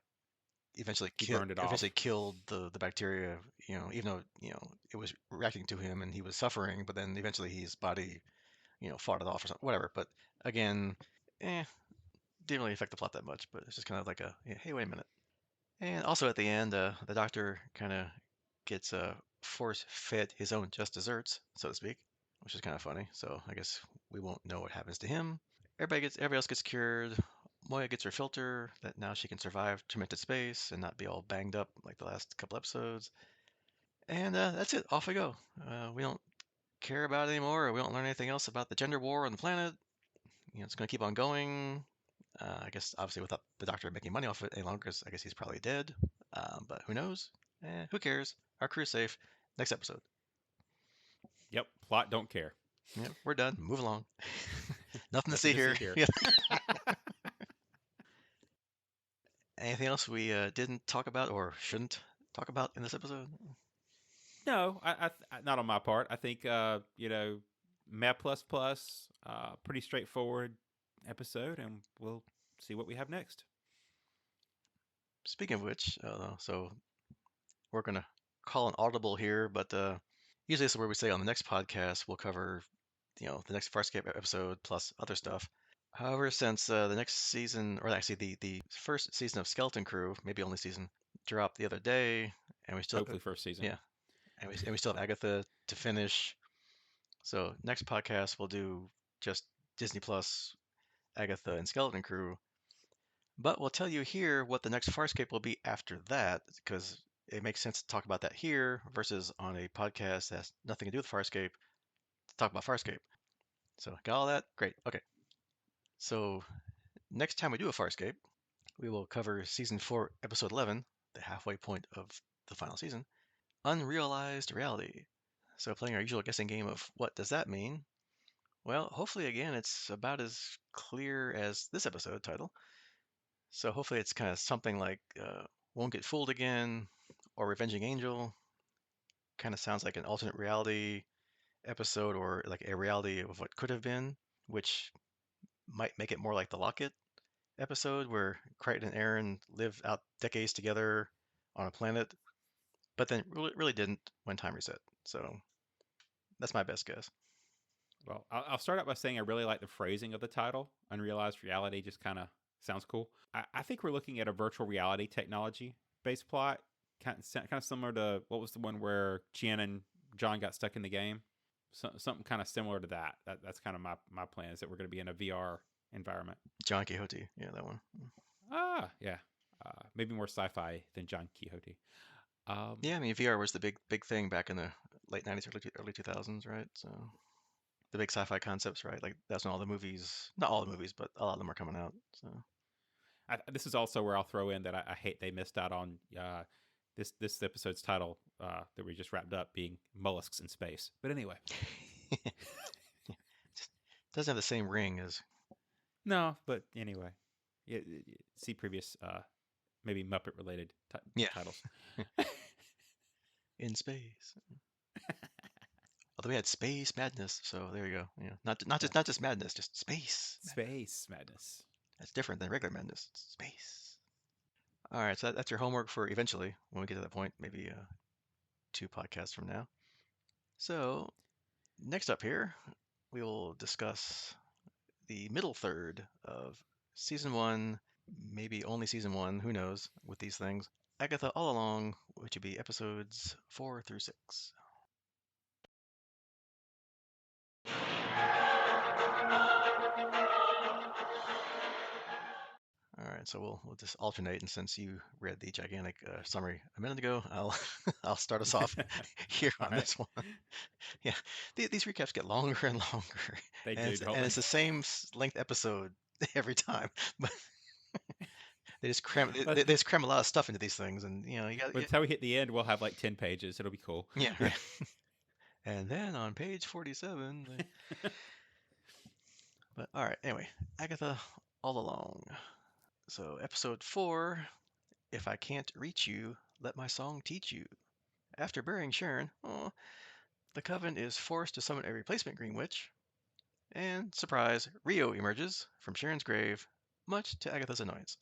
He burned it eventually off. killed the bacteria. Even though it was reacting to him and he was suffering, but then eventually his body fought it off or something, whatever. But again, eh, didn't really affect the plot that much. But it's just kind of like yeah, hey, wait a minute. And also at the end, the doctor kind of gets force fed his own just desserts, so to speak, which is kind of funny. So I guess we won't know what happens to him. Everybody else gets cured. Moya gets her filter that now she can survive tormented space and not be all banged up like the last couple episodes. And that's it. Off we go. We don't care about it anymore, or we don't learn anything else about the gender war on the planet. It's going to keep on going. I guess obviously without the doctor making money off it any longer, because I guess he's probably dead. But who knows? Who cares? Our crew's safe. Next episode. Yep. Plot don't care. Yeah, we're done. Move along. Nothing to Nothing see to see here. here. Yeah. Anything else we didn't talk about or shouldn't talk about in this episode? No, not on my part. I think Map Plus Plus, pretty straightforward episode, and we'll see what we have next. Speaking of which, so we're gonna call an audible here, but usually this is where we say on the next podcast we'll cover the next Farscape episode plus other stuff. However, since the next season, or actually the first season of Skeleton Crew, maybe only season, dropped the other day, and we still, Hopefully, first season. yeah, and we still have Agatha to finish. So next podcast we'll do just Disney Plus, Agatha, and Skeleton Crew. But we'll tell you here what the next Farscape will be after that, because it makes sense to talk about that here versus on a podcast that has nothing to do with Farscape to talk about Farscape. So got all that? Great. Okay. So next time we do a Farscape, we will cover season 4, episode 11, the halfway point of the final season, Unrealized Reality. So playing our usual guessing game of what does that mean? Well, hopefully again it's about as clear as this episode title. So hopefully it's kind of something like Won't Get Fooled Again or Revenging Angel. Kind of sounds like an alternate reality episode or like a reality of what could have been, which might make it more like the Locket episode where Crichton and Aaron lived out decades together on a planet, but then really didn't when time reset. So that's my best guess. Well, I'll start out by saying I really like the phrasing of the title. Unrealized reality just kind of sounds cool. I think we're looking at a virtual reality technology based plot, kind of similar to what was the one where Chien and John got stuck in the game. Something kind of similar to that. That's kind of my plan is that we're going to be in a VR environment. John Quixote, yeah, that one. Yeah. Maybe more sci-fi than John Quixote. Yeah, I mean VR was the big thing back in the late 90s, early 2000s, right? So the big sci-fi concepts, right? Like that's when all the movies, not all the movies, but a lot of them are coming out. So this is also where I'll throw in that I hate they missed out on this episode's title that we just wrapped up being mollusks in space. But anyway, just doesn't have the same ring as no. But anyway, see previous maybe Muppet related yeah, titles. in space. Although we had Space Madness, so there you go. Yeah, not just madness, just space madness. Space madness. That's different than regular madness. It's space. All right, so that's your homework for eventually when we get to that point, maybe 2 podcasts from now. So next up here, we will discuss the middle third of season 1, maybe only season 1, who knows with these things. Agatha All Along, which would be episodes 4 through 6. All right, so we'll just alternate, and since you read the gigantic summary a minute ago, I'll I'll start us off here All on right. this one. Yeah, these recaps get longer and longer, They and do, it's don't and they? it's the same length episode every time, but they just cram they But just cram a lot of stuff into these things, and you got by the time we hit the end, we'll have like 10 pages. It'll be cool. yeah, right. And then on page 47, but all right, anyway, Agatha All Along. So episode 4, If I Can't Reach You, Let My Song Teach You. After burying Sharon, the coven is forced to summon a replacement Green Witch, and surprise, Rio emerges from Sharon's grave, much to Agatha's annoyance.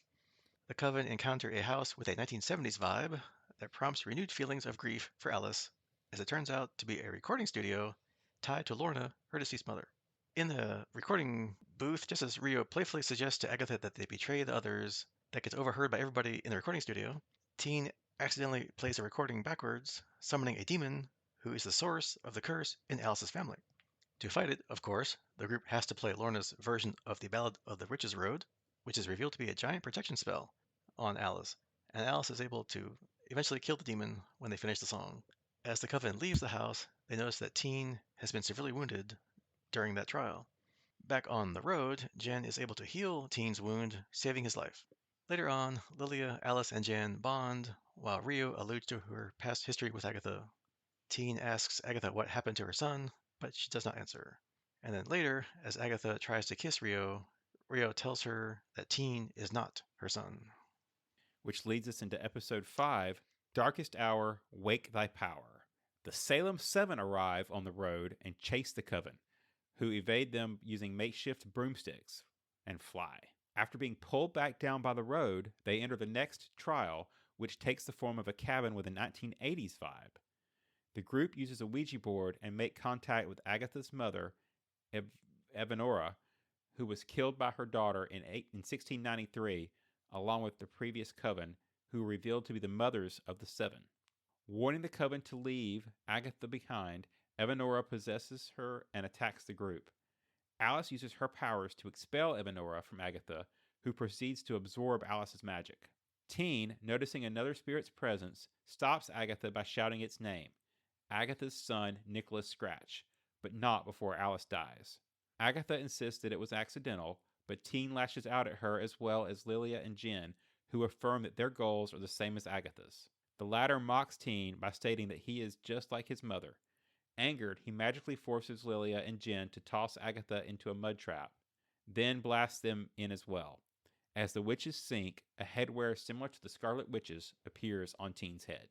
The coven encounter a house with a 1970s vibe that prompts renewed feelings of grief for Alice, as it turns out to be a recording studio tied to Lorna, her deceased mother. In the recording booth, just as Rio playfully suggests to Agatha that they betray the others, that gets overheard by everybody in the recording studio, Teen accidentally plays the recording backwards, summoning a demon who is the source of the curse in Alice's family. To fight it, of course, the group has to play Lorna's version of the Ballad of the Witch's Road, which is revealed to be a giant protection spell on Alice, and Alice is able to eventually kill the demon when they finish the song. As the coven leaves the house, they notice that Teen has been severely wounded during that trial. Back on the road, Jen is able to heal Teen's wound, saving his life. Later on, Lilia, Alice, and Jan bond, while Rio alludes to her past history with Agatha. Teen asks Agatha what happened to her son, but she does not answer. And then later, as Agatha tries to kiss Rio, Rio tells her that Teen is not her son. Which leads us into episode 5, Darkest Hour, Wake Thy Power. The Salem 7 arrive on the road and chase the coven, who evade them using makeshift broomsticks and fly. After being pulled back down by the road, they enter the next trial, which takes the form of a cabin with a 1980s vibe. The group uses a Ouija board and make contact with Agatha's mother Ev- Evanora, who was killed by her daughter in 1693, along with the previous coven, who were revealed to be the mothers of the seven. Warning the coven to leave Agatha behind, Evanora possesses her and attacks the group. Alice uses her powers to expel Evanora from Agatha, who proceeds to absorb Alice's magic. Teen, noticing another spirit's presence, stops Agatha by shouting its name, Agatha's son, Nicholas Scratch, but not before Alice dies. Agatha insists that it was accidental, but Teen lashes out at her as well as Lilia and Jen, who affirm that their goals are the same as Agatha's. The latter mocks Teen by stating that he is just like his mother. Angered, he magically forces Lilia and Jen to toss Agatha into a mud trap, then blasts them in as well. As the witches sink, a headwear similar to the Scarlet Witch's appears on Teen's head.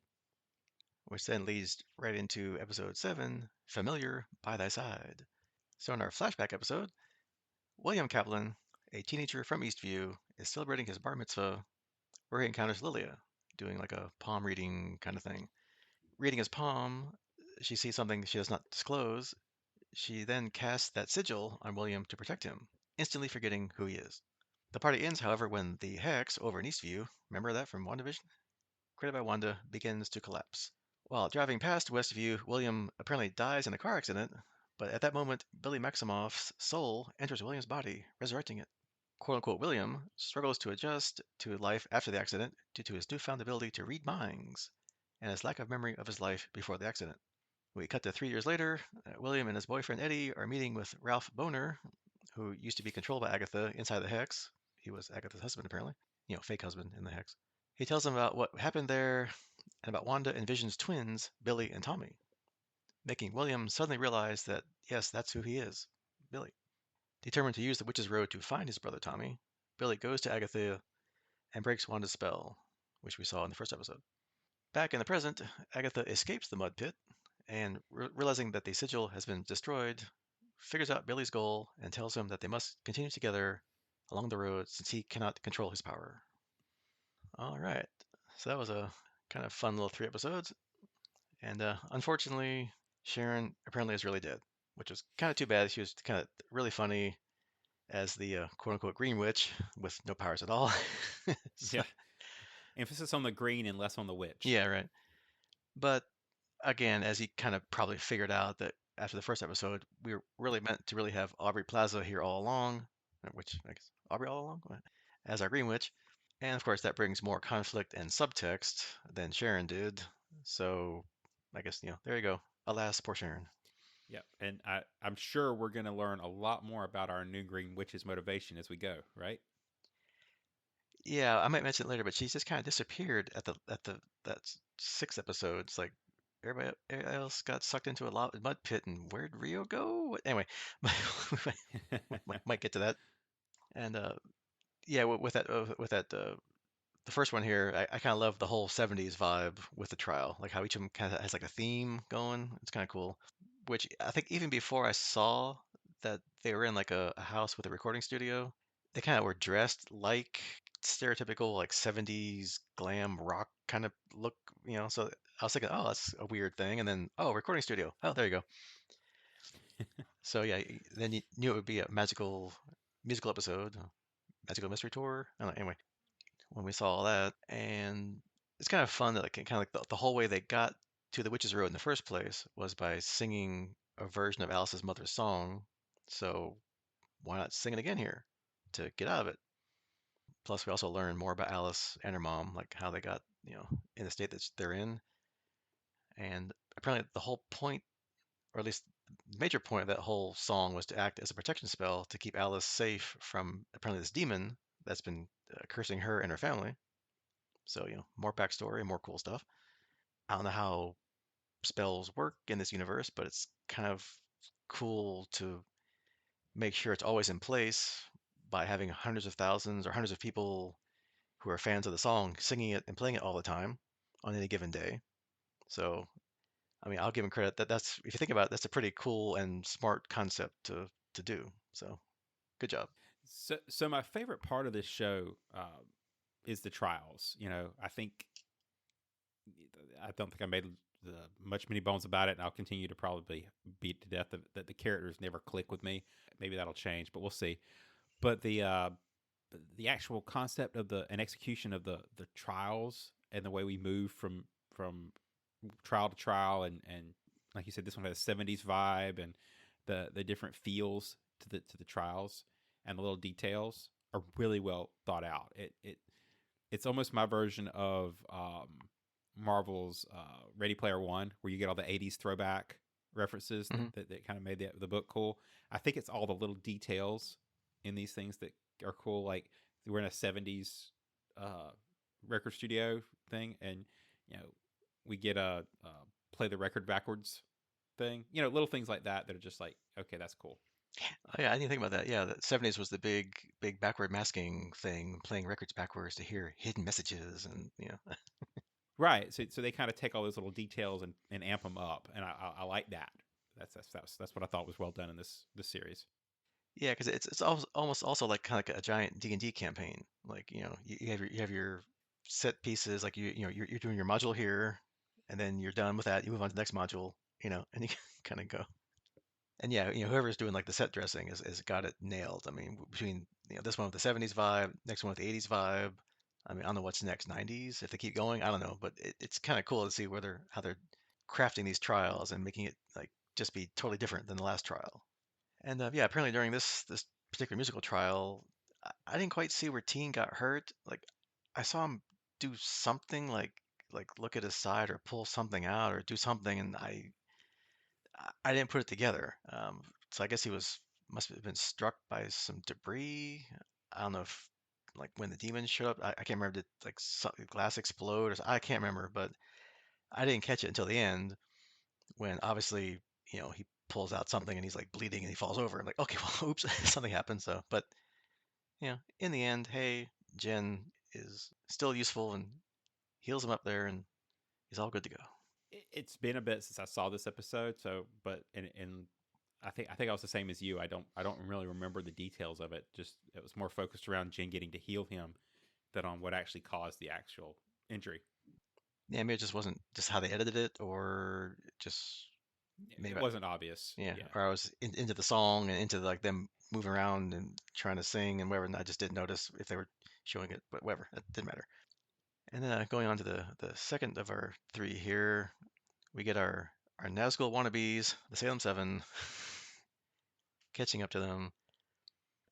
Which then leads right into episode 7, Familiar by Thy Side. So in our flashback episode, William Kaplan, a teenager from Eastview, is celebrating his bar mitzvah where he encounters Lilia, doing like a palm reading kind of thing. Reading his palm, she sees something she does not disclose. She then casts that sigil on William to protect him, instantly forgetting who he is. The party ends, however, when the hex over in Eastview, remember that from WandaVision? Created by Wanda, begins to collapse. While driving past Westview, William apparently dies in a car accident, but at that moment, Billy Maximoff's soul enters William's body, resurrecting it. Quote unquote William struggles to adjust to life after the accident due to his newfound ability to read minds and his lack of memory of his life before the accident. We cut to 3 years later. William and his boyfriend Eddie are meeting with Ralph Boner, who used to be controlled by Agatha inside the hex. He was Agatha's husband, apparently. Fake husband in the hex. He tells them about what happened there and about Wanda and Vision's twins, Billy and Tommy, making William suddenly realize that, yes, that's who he is, Billy. Determined to use the Witch's Road to find his brother Tommy, Billy goes to Agatha and breaks Wanda's spell, which we saw in the first episode. Back in the present, Agatha escapes the mud pit and, realizing that the sigil has been destroyed, figures out Billy's goal and tells him that they must continue together along the road since he cannot control his power. All right, so that was a kind of fun little 3 episodes. And unfortunately, Sharon apparently is really dead, which was kind of too bad. She was kind of really funny as the quote unquote green witch with no powers at all. So, Yeah. Emphasis on the green and less on the witch. yeah, right. But again, as he kind of probably figured out that after the first episode, we were really meant to really have Aubrey Plaza here all along, which I guess Aubrey all along as our green witch. And of course, that brings more conflict and subtext than Sharon did. So I guess, there you go. Alas, poor Sharon. Yep. And I'm sure we're going to learn a lot more about our new green witch's motivation as we go, right? Yeah, I might mention it later, but she's just kind of disappeared at the that 6 episodes. Like everybody else got sucked into a mud pit, and where'd Rio go? Anyway, we might get to that. And yeah, with that the first one here, I kind of love the whole 70s vibe with the trial, like how each of them kind of has like a theme going. It's kind of cool. Which I think even before I saw that they were in like a house with a recording studio, they kind of were dressed like stereotypical like 70s glam rock kind of look, So I was thinking, oh, that's a weird thing, and then oh, recording studio. Oh, there you go. So yeah, then you knew it would be a magical musical episode, magical mystery tour. I don't know, anyway, when we saw all that, and it's kind of fun that like kind of like the whole way they got to the Witch's Road in the first place was by singing a version of Alice's mother's song. So why not sing it again here to get out of it? Plus, we also learn more about Alice and her mom, like how they got, in the state that they're in. And apparently, the whole point, or at least the major point of that whole song, was to act as a protection spell to keep Alice safe from apparently this demon that's been cursing her and her family. So, more backstory, more cool stuff. I don't know how spells work in this universe, but it's kind of cool to make sure it's always in place by having hundreds of thousands or hundreds of people who are fans of the song singing it and playing it all the time on any given day. So, I mean, I'll give him credit that that's if you think about it, that's a pretty cool and smart concept to do. So, good job. So my favorite part of this show is the trials. I think I don't think I made much many bones about it, and I'll continue to probably beat to death that the characters never click with me. Maybe that'll change, but we'll see. But the actual concept of the and execution of the trials and the way we move from trial to trial, and like you said, this one has a 70s vibe, and the different feels to the trials and the little details are really well thought out. It's almost my version of Marvel's Ready Player One, where you get all the '80s throwback references Hmm. that kind of made the book cool. I think it's all the little details in these things that are cool. Like we're in a '70s uh, record studio thing, and you know we get a play the record backwards thing. You know, little things like that are just like, okay, that's cool. Oh, yeah, I didn't think about that. Yeah, the 70s was the big backward masking thing, playing records backwards to hear hidden messages, and Right. So they kind of take all those little details and amp them up, and I like that. That's what I thought was well done in this series. yeah, because it's almost also like kind of like a giant D&D campaign. Like you have your set pieces, like you're doing your module here, and then you're done with that. You move on to the next module, and you kind of go. And yeah, whoever's doing like the set dressing is got it nailed. I mean, between this one with the 70s vibe, next one with the 80s vibe. I mean, I don't know what's next, 90s if they keep going. I don't know, but it's kind of cool to see how they're crafting these trials and making it like just be totally different than the last trial. And yeah, apparently during this particular musical trial, I didn't quite see where Teen got hurt. Like I saw him do something like look at his side or pull something out or do something, and I didn't put it together. So I guess he must have been struck by some debris. I don't know if like when the demons showed up. I can't remember, did like glass explode or I can't remember, but I didn't catch it until the end when obviously he pulls out something and he's like bleeding and he falls over. I'm like, okay, well, oops, something happened. So, but in the end, hey, Jen is still useful and heals him up there, and he's all good to go. It's been a bit since I saw this episode, so but in I think I was the same as you. I don't really remember the details of it. Just it was more focused around Jen getting to heal him than on what actually caused the actual injury. Yeah, maybe it just wasn't just how they edited it, or just It maybe wasn't obvious. yeah, Yeah. or I was into the song and into like them moving around and trying to sing and whatever, and I just didn't notice if they were showing it, but whatever, it didn't matter. And then going on to the second of our three here, we get our Nazgul wannabes, the Salem Seven, catching up to them.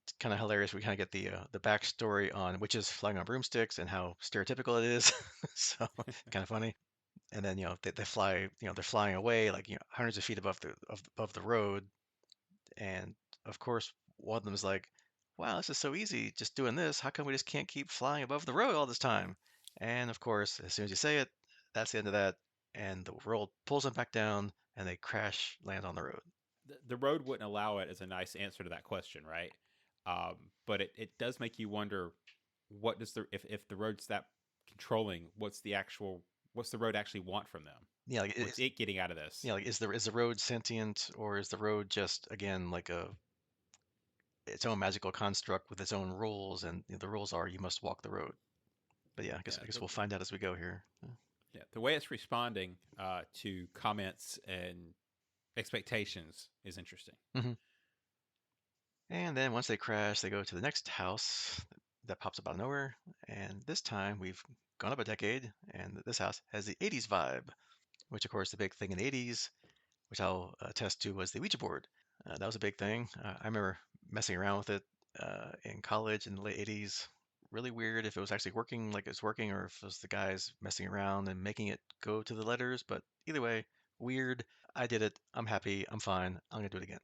It's kind of hilarious. We kind of get the backstory on witches flying on broomsticks and how stereotypical it is. So kind of funny. And then they fly, they're flying away like hundreds of feet above the road. And of course, one of them is like, "Wow, this is so easy, just doing this. How come we just can't keep flying above the road all this time?" And of course, as soon as you say it, that's the end of that. And the world pulls them back down, and they crash land on the road. The road wouldn't allow it as a nice answer to that question, right? But it does make you wonder what does the if the road's that controlling, what's the road actually want from them? Yeah, like What's it getting out of this? yeah, like is the road sentient, or is the road just again like its own magical construct with its own rules, and the rules are you must walk the road. But yeah, Yeah, I guess we'll find out as we go here. yeah, the way it's responding to comments and expectations is interesting. Hmm. And then once they crash, they go to the next house that pops up out of nowhere. And this time we've gone up a decade, and this house has the 80s vibe, which, of course, the big thing in the 80s, which I'll attest to, was the Ouija board. That was a big thing. I remember messing around with it in college in the late 80s. Really weird if it was actually working like it's working, or if it was the guys messing around and making it go to the letters. But either way, weird. I did it. I'm happy. I'm fine. I'm going to do it again.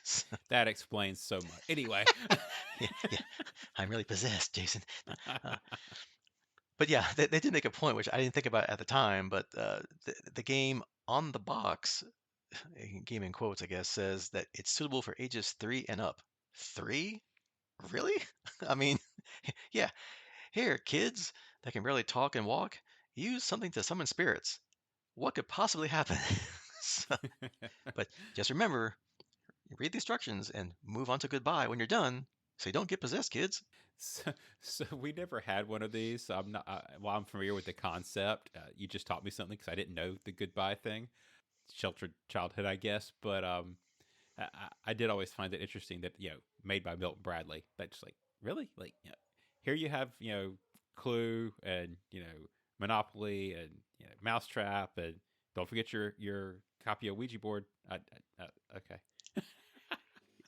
So, That explains so much. Anyway, yeah, yeah. I'm really possessed, Jason. No, but yeah, they did make a point, which I didn't think about at the time, but the game on the box, game in quotes, I guess, says that it's suitable for ages 3 and up. 3? Really? I mean, yeah, here, kids that can barely talk and walk, use something to summon spirits. What could possibly happen? So, but just remember, read the instructions and move on to goodbye when you're done. So you don't get possessed, kids. So, so we never had one of these. So I'm not. While I'm familiar with the concept, you just taught me something because I didn't know the goodbye thing. Sheltered childhood, I guess. But I did always find it interesting that made by Milton Bradley. That just like really like here you have Clue and Monopoly and Mousetrap and don't forget your copy of Ouija board. Okay.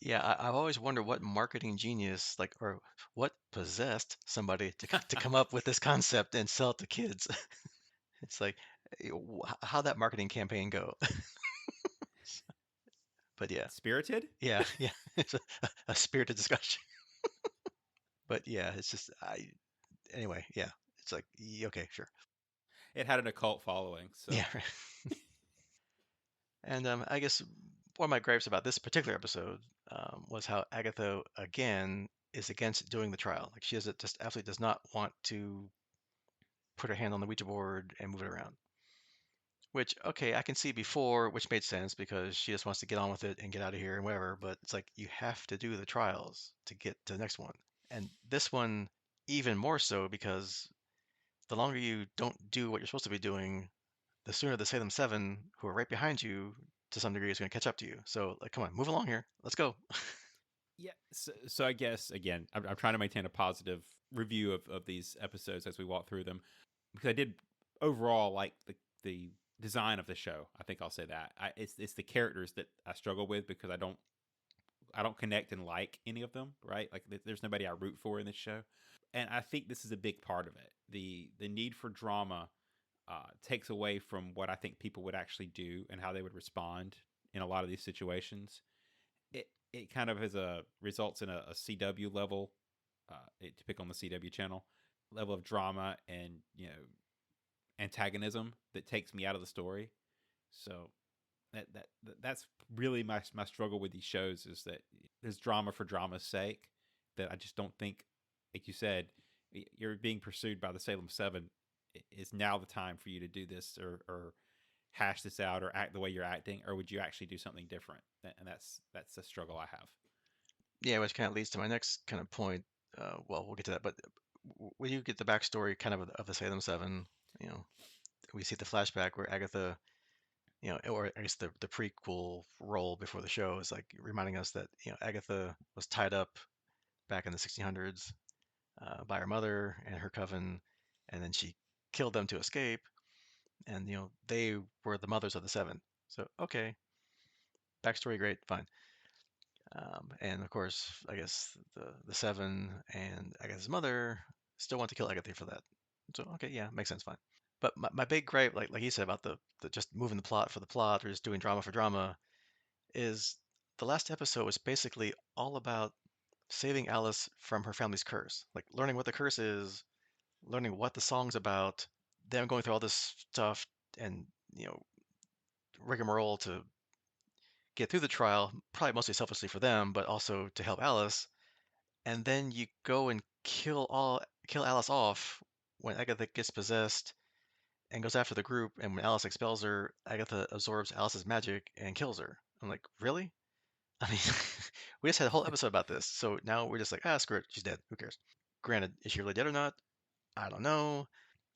Yeah, I've always wondered what marketing genius, like, or what possessed somebody to come up with this concept and sell it to kids. It's like, how that marketing campaign go? But yeah, Spirited. yeah, it's a spirited discussion. But yeah, it's just anyway, yeah, it's like okay, sure, It had an occult following, so yeah. And I guess one of my gripes about this particular episode was how Agatha again is against doing the trial. Like she just absolutely does not want to put her hand on the Ouija board and move it around. Which, okay, I can see before, which made sense because she just wants to get on with it and get out of here and whatever. But it's like you have to do the trials to get to the next one. And this one, even more so because the longer you don't do what you're supposed to be doing, the sooner the Salem Seven, who are right behind you to some degree, is going to catch up to you. So, like, come on, move along here. Let's go. yeah. So I guess again, I'm trying to maintain a positive review of these episodes as we walk through them because I did overall like the design of the show. I think I'll say that it's the characters that I struggle with because I don't connect and like any of them. Right, like there's nobody I root for in this show, and I think this is a big part of it. The need for drama takes away from what I think people would actually do and how they would respond in a lot of these situations. It kind of is a results in a CW level, to pick on the CW channel level of drama and antagonism that takes me out of the story. So that's really my struggle with these shows is that there's drama for drama's sake that I just don't think, like you said, you're being pursued by the Salem Seven. Is now the time for you to do this or hash this out or act the way you're acting, or would you actually do something different? And that's a struggle I have. Yeah, which kind of leads to my next kind of point. Well, we'll get to that. But when you get the backstory kind of the Salem Seven, you know, we see the flashback where Agatha, or I guess the prequel role before the show is like reminding us that, Agatha was tied up back in the 1600s by her mother and her coven, and then she killed them to escape. And, they were the mothers of the seven. So, okay, backstory, great, fine. And of course, I guess the seven and Agatha's mother still want to kill Agatha for that. So, okay, yeah, makes sense, fine. But my big gripe, like you said about the just moving the plot for the plot or just doing drama for drama, is the last episode was basically all about saving Alice from her family's curse. Like learning what the curse is, learning what the song's about, them going through all this stuff and, rigmarole to get through the trial, probably mostly selfishly for them, but also to help Alice. And then you go and kill Alice off when Agatha gets possessed and goes after the group. And when Alice expels her, Agatha absorbs Alice's magic and kills her. I'm like, really? I mean, we just had a whole episode about this. So now we're just like, screw it. She's dead. Who cares? Granted, is she really dead or not? I don't know.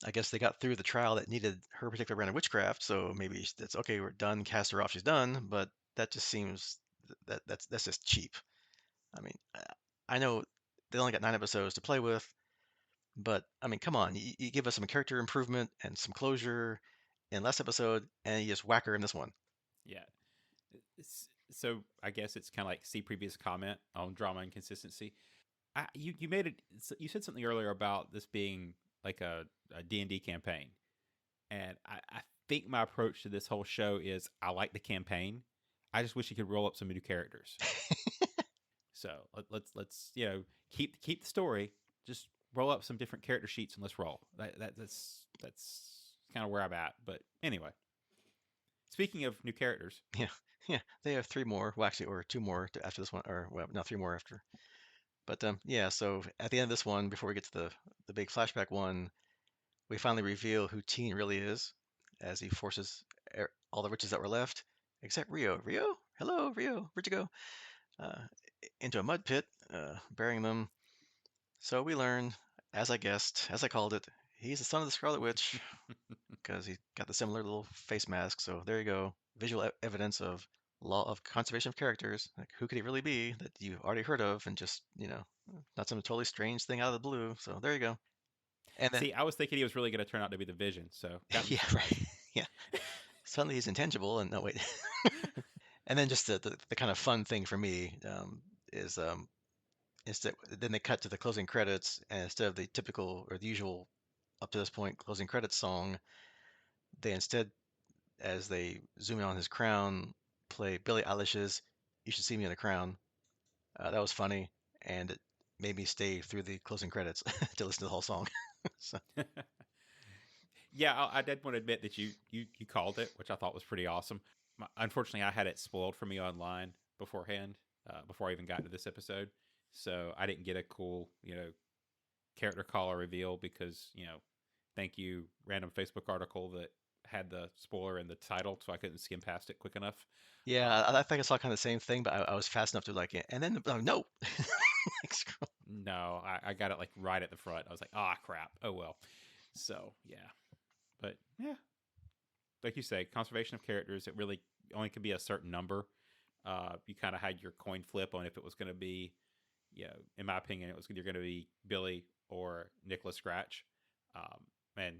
I guess they got through the trial that needed her particular brand of witchcraft. So maybe that's okay. We're done. Cast her off. She's done. But that just seems that's just cheap. I mean, I know they only got 9 episodes to play with, but I mean, come on. You give us some character improvement and some closure in last episode, and you just whack her in this one. Yeah. So I guess it's kind of like see previous comment on drama and consistency. You made it. You said something earlier about this being like a D&D campaign, and I think my approach to this whole show is I like the campaign. I just wish you could roll up some new characters. So let's keep the story. Just roll up some different character sheets and let's roll. That's kind of where I'm at. But anyway, speaking of new characters, Yeah, yeah. They have 3 more. Well, actually, or 2 more after this one, or well, no, 3 more after. But yeah. So at the end of this one, before we get to the big flashback one, we finally reveal who Teen really is, as he forces all the witches that were left, except Rio. Rio, hello, Rio, where'd you go? Uh, into a mud pit burying them. So we learn, as I guessed, as I called it, he's the son of the Scarlet Witch because he got the similar little face mask. So there you go, visual evidence of law of conservation of characters. Like who could he really be that you already heard of and just not some totally strange thing out of the blue. So there you go. And then See, I was thinking he was really going to turn out to be the Vision, so that was a yeah, right, surprise. yeah. Suddenly he's intangible, and no wait. And then just the kind of fun thing for me is instead then they cut to the closing credits, and instead of the typical or the usual up to this point closing credits song, they instead, as they zoom in on his crown, play Billie Eilish's "You Should See Me in a Crown." That was funny, and it made me stay through the closing credits to listen to the whole song. So Yeah, I did want to admit that you called it, which I thought was pretty awesome. Unfortunately, I had it spoiled for me online beforehand, before I even got to this episode, so I didn't get a cool character call or reveal because thank you random Facebook article that had the spoiler in the title, so I couldn't skim past it quick enough. yeah, Um, I think I saw kind of the same thing, but I was fast enough to like it, and then no, like, scroll. no, I got it like right at the front. I was like, ah, crap. Oh well. So yeah, but yeah, like you say, conservation of characters. It really only could be a certain number. You kind of had your coin flip on if it was going to be, in my opinion, it was either going to be Billy or Nicholas Scratch. And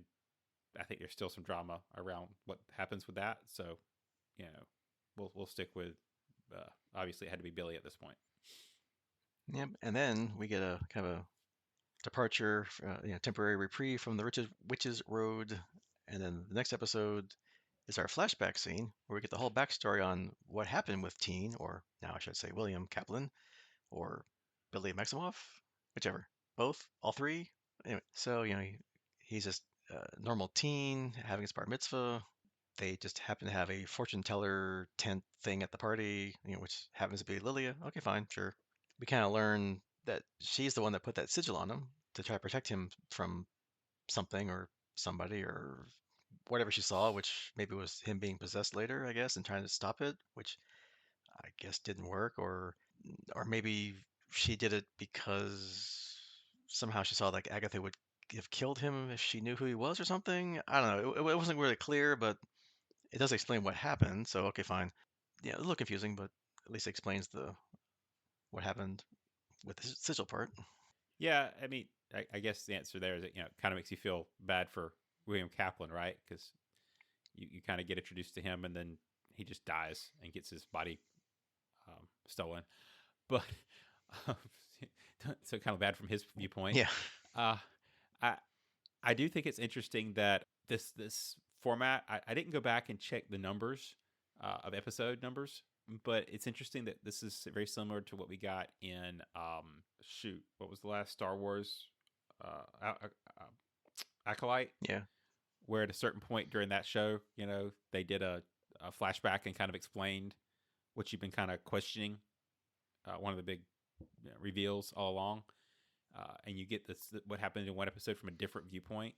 I think there's still some drama around what happens with that. So, you know, we'll stick with. Obviously, it had to be Billy at this point. Yep, and then we get a kind of a departure, temporary reprieve from the witches road, and then the next episode is our flashback scene where we get the whole backstory on what happened with Teen, or now I should say William Kaplan, or Billy Maximoff, whichever, both, all three. Anyway, so he's just a normal teen having his bar mitzvah. They just happen to have a fortune teller tent thing at the party, which happens to be Lilia. Okay, fine, sure. We kind of learn that she's the one that put that sigil on him to try to protect him from something or somebody or whatever she saw, which maybe was him being possessed later, I guess, and trying to stop it, which I guess didn't work, or maybe she did it because somehow she saw like Agatha would have killed him if she knew who he was or something. I don't know. It wasn't really clear, but it does explain what happened. So okay, fine. Yeah, a little confusing, but at least it explains the what happened with the sigil part. Yeah, I mean, I guess the answer there is that it kind of makes you feel bad for William Kaplan, right? Because you kind of get introduced to him, and then he just dies and gets his body stolen. But um, so kind of bad from his viewpoint. Yeah. Uh, I I do think it's interesting that this format. I didn't go back and check the numbers of episode numbers, but it's interesting that this is very similar to what we got in shoot, what was the last Star Wars Acolyte, Yeah. where at a certain point during that show, they did a flashback and kind of explained what you've been kind of questioning, one of the big reveals all along, and you get this what happened in one episode from a different viewpoint,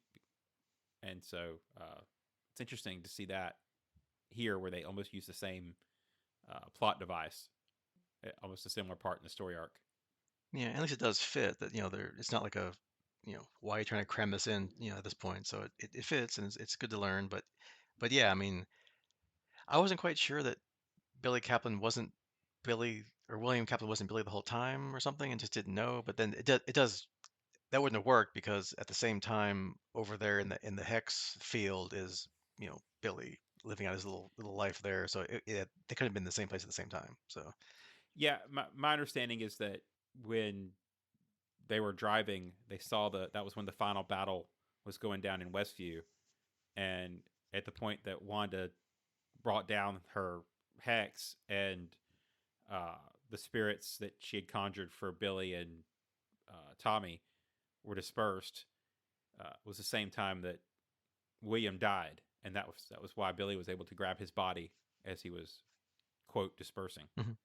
and so it's interesting to see that here where they almost use the same plot device, almost a similar part in the story arc. Yeah. At least it does fit that, there, it's not like a, why are you trying to cram this in, at this point. So it fits and it's good to learn. But yeah, I mean, I wasn't quite sure that Billy Kaplan wasn't Billy or William Kaplan wasn't Billy the whole time or something and just didn't know. But then it does that wouldn't have worked because at the same time over there in the hex field is, Billy living out his little life there. So they could have been in the same place at the same time. So Yeah, my understanding is that when they were driving, they saw that was when the final battle was going down in Westview, and at the point that Wanda brought down her hex and uh, the spirits that she had conjured for Billy and Tommy were dispersed, was the same time that William died, and that was why Billy was able to grab his body as he was quote dispersing. mhm.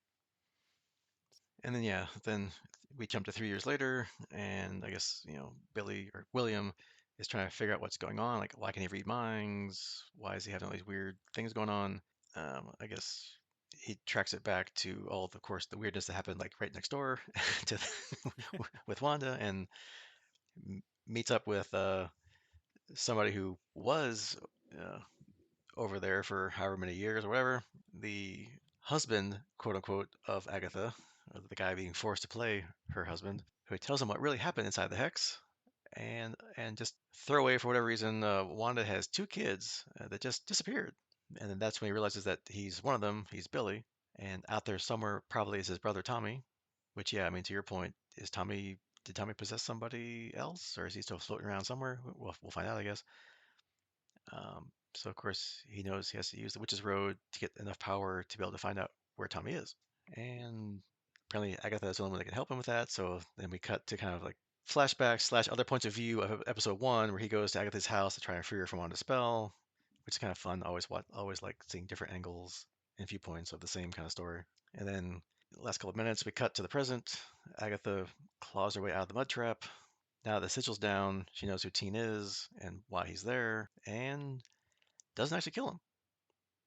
And then yeah, then we jump to 3 years later, and I guess Billy or William is trying to figure out what's going on. Like, why can he read minds? Why is he having all these weird things going on? I guess he tracks it back to all, of course, the weirdness that happened like right next door to with Wanda, and meets up with somebody who was uh, over there for however many years or whatever, the husband, quote unquote, of Agatha, or the guy being forced to play her husband, who tells him what really happened inside the hex, and just throw away for whatever reason. Wanda has two kids that just disappeared, and then that's when he realizes that he's one of them. He's Billy, and out there somewhere probably is his brother Tommy. Which, yeah, I mean, to your point, is Tommy? Did Tommy possess somebody else, or is he still floating around somewhere? We'll find out, I guess. So of course he knows he has to use the Witch's Road to get enough power to be able to find out where Tommy is. And apparently Agatha is the only one that can help him with that. So then we cut to kind of like flashbacks slash other points of view of episode one, where he goes to Agatha's house to try and free her from Wanda's spell, which is kind of fun. Always like seeing different angles and viewpoints of the same kind of story. And then the last couple of minutes, we cut to the present. Agatha claws her way out of the mud trap. Now the sigil's down, she knows who Teen is and why he's there, and doesn't actually kill him.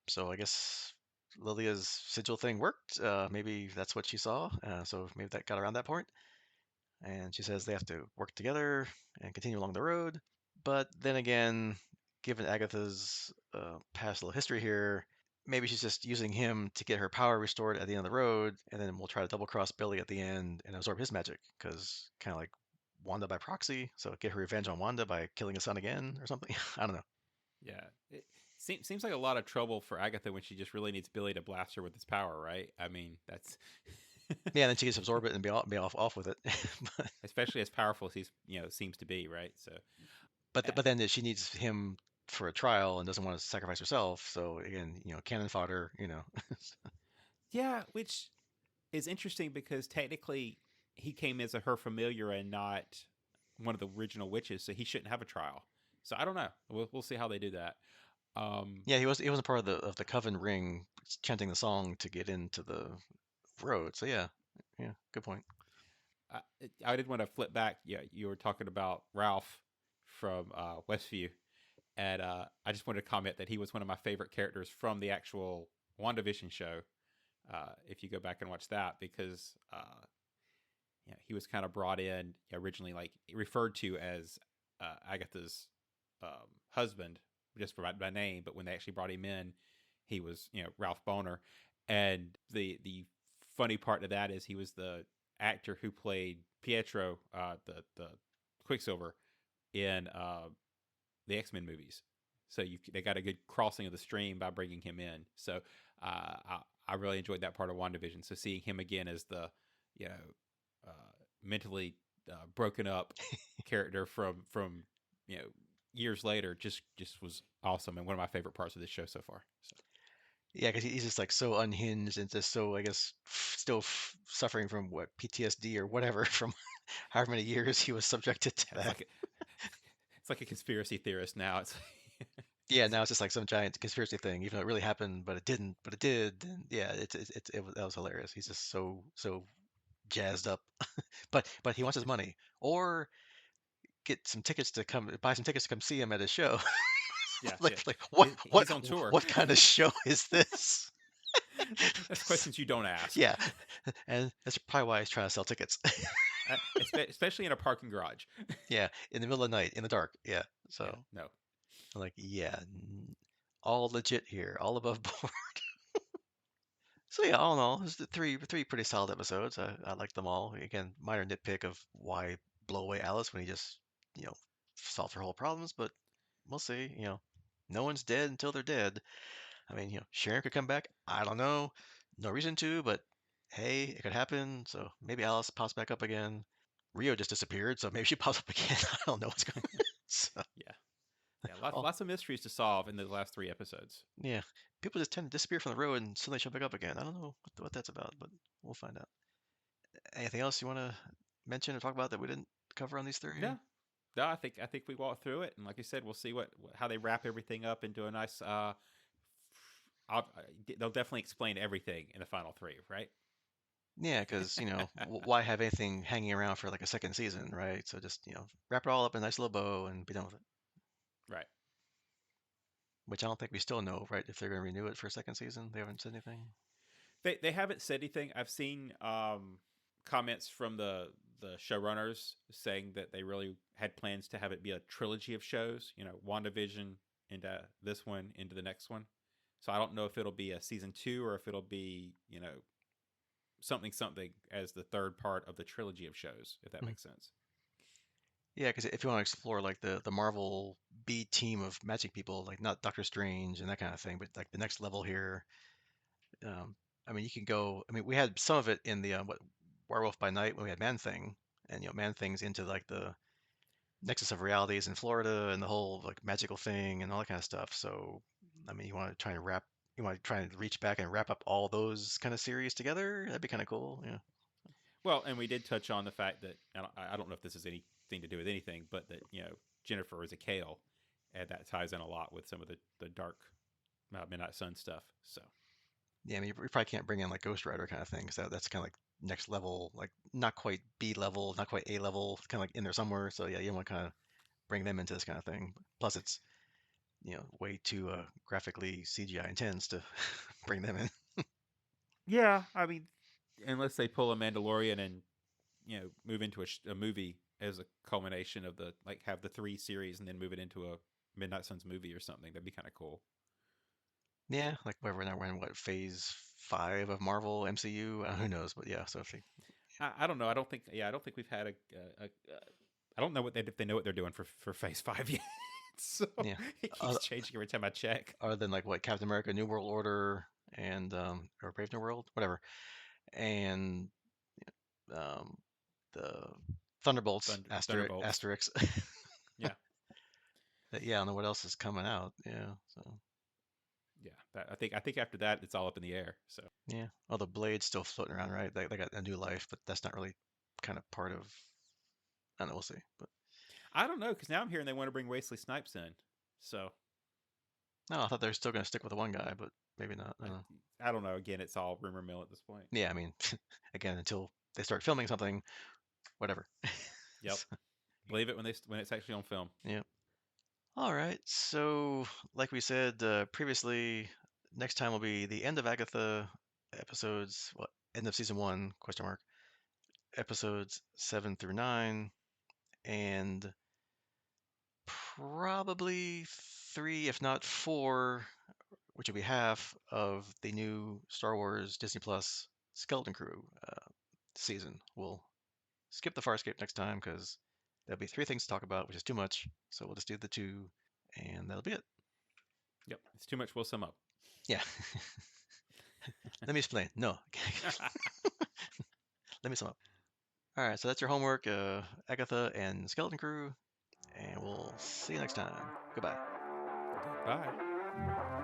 So I guess Lilia's sigil thing worked. Maybe that's what she saw. So maybe that got around that point. And she says they have to work together and continue along the road. But then again, given Agatha's past little history here, maybe she's just using him to get her power restored at the end of the road, and then we'll try to double cross Billy at the end and absorb his magic, because kind of like Wanda by proxy. So get her revenge on Wanda by killing his son again or something. I don't know. Yeah. It seems like a lot of trouble for Agatha when she just really needs Billy to blast her with his power, right? I mean, that's Yeah, and then she gets absorb it and be off with it. but especially as powerful as he's seems to be, right? So, but uh, but then she needs him for a trial and doesn't want to sacrifice herself. So again, cannon fodder. yeah, which is interesting because technically he came as her familiar and not one of the original witches, so he shouldn't have a trial. So I don't know. We'll see how they do that. Um, Yeah, he wasn't part of the coven ring chanting the song to get into the road. So yeah, yeah, good point. I, I did want to flip back. Yeah, you were talking about Ralph from Westview, and I just wanted to comment that he was one of my favorite characters from the actual WandaVision show. If you go back and watch that, because he was kind of brought in originally, like referred to as Agatha's husband, just by name, but when they actually brought him in, he was Ralph Boner, and the funny part of that is he was the actor who played Pietro, the Quicksilver, in the X-Men movies. So they got a good crossing of the stream by bringing him in. So I really enjoyed that part of WandaVision. So seeing him again as the you know uh, mentally broken up character from years later just was awesome and one of my favorite parts of this show so far. So Yeah, because he's just like so unhinged and just so, I guess, still suffering from what PTSD or whatever from however many years he was subjected to it's that. like it's like a conspiracy theorist now. It's Yeah, now it's just like some giant conspiracy thing, even though it really happened, but it didn't, but it did. And yeah, that was hilarious. He's just so jazzed up, but he wants his money or get some tickets to come buy some tickets to come see him at his show. yeah, yeah. Like what He's on tour. what kind of show is this? That's questions you don't ask. Yeah, and that's probably why he's trying to sell tickets. Especially in a parking garage. Yeah, in the middle of the night, in the dark. Yeah, Yeah, so no. like yeah, all legit here, all above board. So yeah, all in all, it's the three pretty solid episodes. I like them all. Again, minor nitpick of why blow away Alice when he just you know solved her whole problems, but we'll see. No one's dead until they're dead. I mean, Sharon could come back. I don't know. No reason to, but hey, it could happen. So maybe Alice pops back up again. Rio just disappeared, so maybe she pops up again. I don't know what's going on. So, Yeah, yeah. Lots oh, lots of mysteries to solve in the last 3 episodes. yeah. People just tend to disappear from the road and suddenly show back up again. I don't know what that's about, but we'll find out. Anything else you want to mention or talk about that we didn't cover on these three? No, no. I think we walked through it, and like I said, we'll see how they wrap everything up into a nice. They'll definitely explain everything in the final three, right? Yeah, because, why have anything hanging around for like a second season, right? So just, wrap it all up in a nice little bow and be done with it. Right. Which I don't think we still know, right? If they're going to renew it for a second season, they haven't said anything. They haven't said anything. I've seen comments from the showrunners saying that they really had plans to have it be a trilogy of shows. You know, WandaVision into this one into the next one. So I don't know if it'll be a season 2 or if it'll be, you know, something something as the third part of the trilogy of shows, if that Mhm. makes sense. Yeah, because if you want to explore like the Marvel B team of magic people, like not Doctor Strange and that kind of thing, but like the next level here, um, I mean, you can go. I mean, we had some of it in the what Werewolf by Night when we had Man Thing, and Man Thing's into like the nexus of realities in Florida and the whole like magical thing and all that kind of stuff. So, I mean, you want to try and reach back and wrap up all those kind of series together. That'd be kind of cool. Yeah. Well, and we did touch on the fact that I don't know if this has anything to do with anything, but that Jennifer is a Kale, and that ties in a lot with some of the dark Midnight Sun stuff. So Yeah, I mean, you probably can't bring in like Ghost Rider kind of thing, because that's kind of like next level, like not quite B level, not quite A level, kind of like in there somewhere. So yeah, you want to kind of bring them into this kind of thing. Plus, it's way too graphically CGI intense to bring them in. yeah, I mean, unless they pull a Mandalorian and move into a movie as a culmination of the like have the 3 series and then move it into a Midnight Suns movie or something, that'd be kind of cool. Yeah, like whatever. Now we're in what phase 5 of Marvel MCU? Who knows? But yeah, so if they, I don't know. I don't think we've had a I don't know what if they know what they're doing for Phase 5 yet. So yeah, it keeps other, changing every time I check. other than like what Captain America, New World Order, and or Brave New World, whatever, and um, the Thunderbolts, Thunderbolts. Asterix. Yeah, Yeah, I don't know what else is coming out. Yeah, so yeah. I think after that, it's all up in the air. So yeah. Well, the Blade's still floating around, right? They got a new life, but that's not really kind of part of. I don't know. We'll see. But I don't know because now I'm hearing they want to bring Wesley Snipes in. So no, I thought they were still going to stick with the one guy, but maybe not. I I, don't know. I don't know. Again, it's all rumor mill at this point. Yeah, I mean, again, until they start filming something, whatever. Yep. So, Believe it when it's actually on film. yeah. All right. So, like we said previously, next time will be the end of Agatha episodes. What end of season 1? Question mark. Episodes 7 through 9, and probably 3, if not 4, which will be half of the new Star Wars Disney Plus Skeleton Crew season. We'll skip the Farscape next time because there'll be 3 things to talk about, which is too much. So we'll just do the 2, and that'll be it. Yep. It's too much. We'll sum up. Yeah. Let me explain. No. Let me sum up. All right, so that's your homework, Agatha and Skeleton Crew, and we'll see you next time. Goodbye. Goodbye.